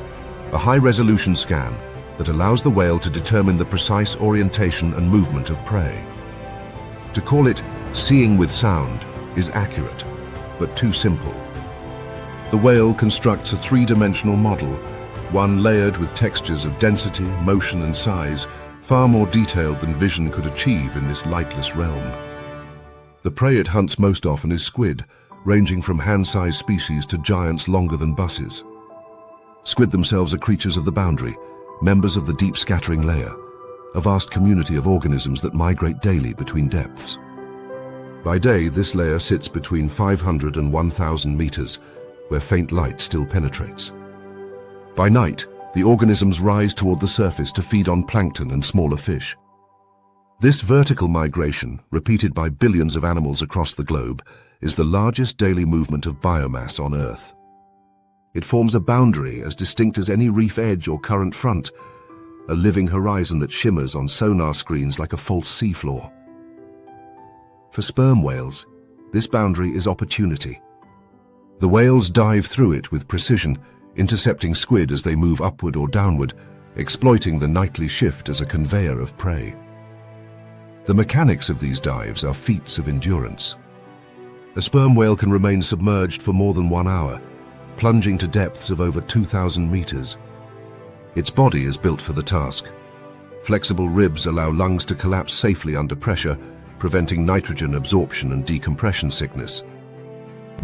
a high-resolution scan that allows the whale to determine the precise orientation and movement of prey. To call it seeing with sound is accurate, but too simple. The whale constructs a three-dimensional model, one layered with textures of density, motion, and size, far more detailed than vision could achieve in this lightless realm. The prey it hunts most often is squid, ranging from hand-sized species to giants longer than buses. Squid themselves are creatures of the boundary, members of the deep scattering layer, a vast community of organisms that migrate daily between depths. By day, this layer sits between 500 and 1,000 meters, where faint light still penetrates. By night, the organisms rise toward the surface to feed on plankton and smaller fish. This vertical migration, repeated by billions of animals across the globe, is the largest daily movement of biomass on Earth. It forms a boundary as distinct as any reef edge or current front, a living horizon that shimmers on sonar screens like a false seafloor. For sperm whales, this boundary is opportunity. The whales dive through it with precision, intercepting squid as they move upward or downward, exploiting the nightly shift as a conveyor of prey. The mechanics of these dives are feats of endurance. A sperm whale can remain submerged for more than 1 hour, plunging to depths of over 2,000 meters. Its body is built for the task. Flexible ribs allow lungs to collapse safely under pressure, preventing nitrogen absorption and decompression sickness.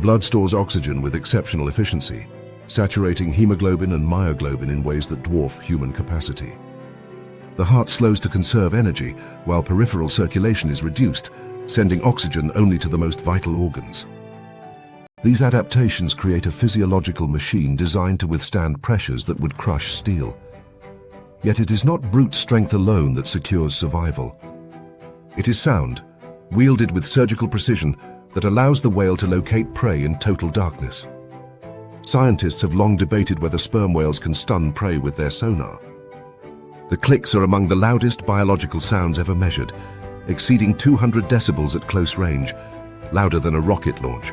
Blood stores oxygen with exceptional efficiency, saturating hemoglobin and myoglobin in ways that dwarf human capacity. The heart slows to conserve energy, while peripheral circulation is reduced, sending oxygen only to the most vital organs. These adaptations create a physiological machine designed to withstand pressures that would crush steel. Yet it is not brute strength alone that secures survival. It is sound, wielded with surgical precision, that allows the whale to locate prey in total darkness. Scientists have long debated whether sperm whales can stun prey with their sonar. The clicks are among the loudest biological sounds ever measured, exceeding 200 decibels at close range, louder than a rocket launch.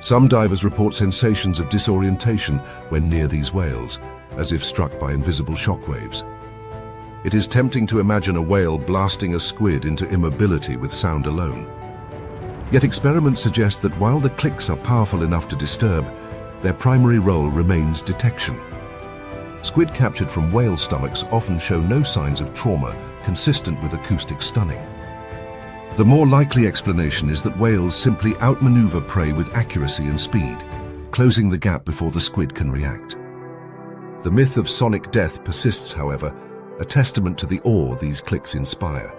Some divers report sensations of disorientation when near these whales, as if struck by invisible shockwaves. It is tempting to imagine a whale blasting a squid into immobility with sound alone. Yet experiments suggest that while the clicks are powerful enough to disturb, their primary role remains detection. Squid captured from whale stomachs often show no signs of trauma consistent with acoustic stunning. The more likely explanation is that whales simply outmaneuver prey with accuracy and speed, closing the gap before the squid can react. The myth of sonic death persists, however, a testament to the awe these clicks inspire.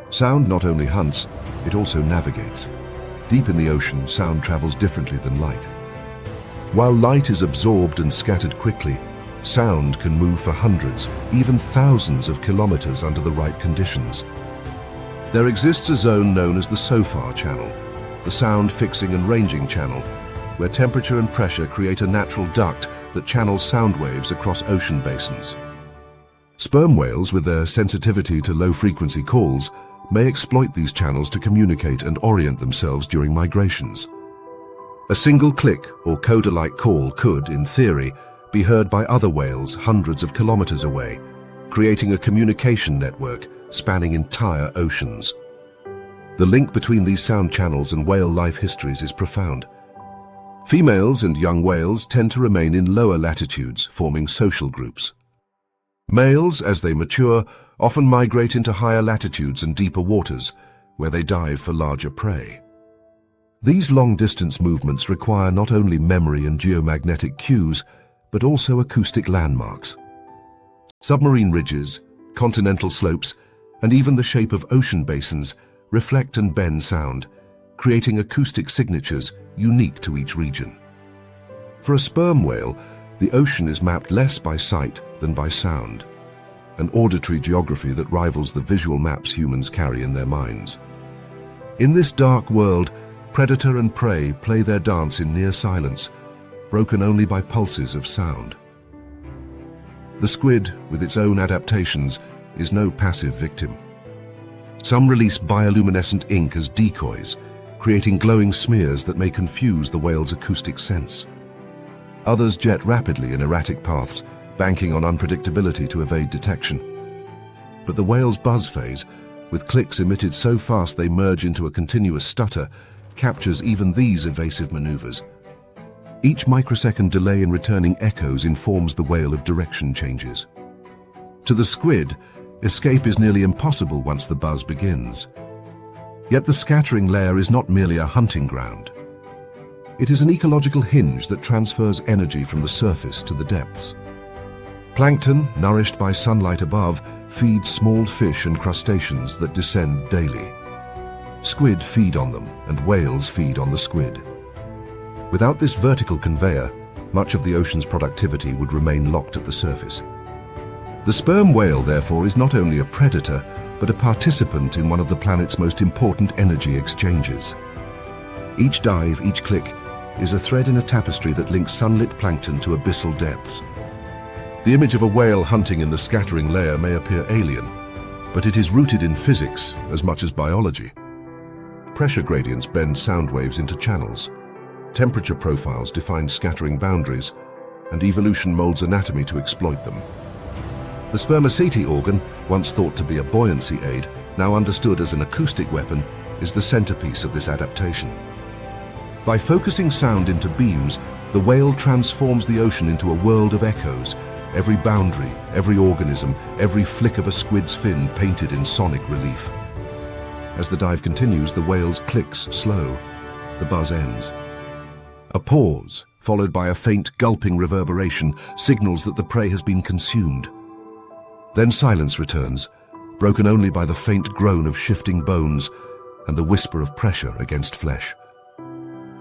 Sound not only hunts, it also navigates. Deep in the ocean, sound travels differently than light. While light is absorbed and scattered quickly, sound can move for hundreds, even thousands of kilometers under the right conditions. There exists a zone known as the SOFAR channel, the sound fixing and ranging channel, where temperature and pressure create a natural duct that channels sound waves across ocean basins. Sperm whales, with their sensitivity to low-frequency calls, may exploit these channels to communicate and orient themselves during migrations. A single click or coda-like call could, in theory, be heard by other whales hundreds of kilometers away, creating a communication network spanning entire oceans. The link between these sound channels and whale life histories is profound. Females and young whales tend to remain in lower latitudes, forming social groups. Males, as they mature, often migrate into higher latitudes and deeper waters, where they dive for larger prey. These long-distance movements require not only memory and geomagnetic cues, but also acoustic landmarks. Submarine ridges, continental slopes, and even the shape of ocean basins reflect and bend sound, creating acoustic signatures unique to each region. For a sperm whale, the ocean is mapped less by sight than by sound, an auditory geography that rivals the visual maps humans carry in their minds. In this dark world, predator and prey play their dance in near silence, broken only by pulses of sound. The squid, with its own adaptations, is no passive victim. Some release bioluminescent ink as decoys, creating glowing smears that may confuse the whale's acoustic sense. Others jet rapidly in erratic paths, banking on unpredictability to evade detection. But the whale's buzz phase, with clicks emitted so fast they merge into a continuous stutter, captures even these evasive maneuvers. Each microsecond delay in returning echoes informs the whale of direction changes. To the squid, escape is nearly impossible once the buzz begins. Yet the scattering layer is not merely a hunting ground. It is an ecological hinge that transfers energy from the surface to the depths. Plankton, nourished by sunlight above, feeds small fish and crustaceans that descend daily. Squid feed on them, and whales feed on the squid. Without this vertical conveyor, much of the ocean's productivity would remain locked at the surface. The sperm whale, therefore, is not only a predator, but a participant in one of the planet's most important energy exchanges. Each dive, each click, is a thread in a tapestry that links sunlit plankton to abyssal depths. The image of a whale hunting in the scattering layer may appear alien, but it is rooted in physics as much as biology. Pressure gradients bend sound waves into channels. Temperature profiles define scattering boundaries, and evolution molds anatomy to exploit them. The spermaceti organ, once thought to be a buoyancy aid, now understood as an acoustic weapon, is the centerpiece of this adaptation. By focusing sound into beams, the whale transforms the ocean into a world of echoes, every boundary, every organism, every flick of a squid's fin painted in sonic relief. As the dive continues, the whale's clicks slow. The buzz ends. A pause, followed by a faint gulping reverberation, signals that the prey has been consumed. Then silence returns, broken only by the faint groan of shifting bones and the whisper of pressure against flesh.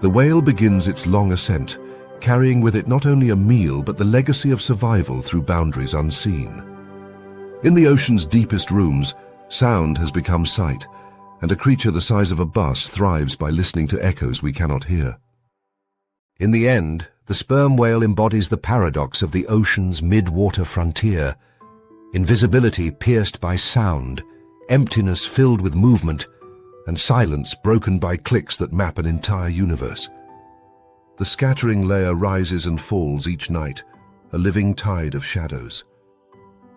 The whale begins its long ascent, carrying with it not only a meal but the legacy of survival through boundaries unseen. In the ocean's deepest rooms, sound has become sight, and a creature the size of a bus thrives by listening to echoes we cannot hear. In the end, the sperm whale embodies the paradox of the ocean's mid-water frontier: invisibility pierced by sound, emptiness filled with movement, and silence broken by clicks that map an entire universe. The scattering layer rises and falls each night, a living tide of shadows.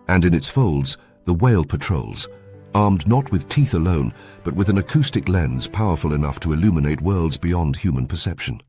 And in its folds, the whale patrols, armed not with teeth alone, but with an acoustic lens powerful enough to illuminate worlds beyond human perception.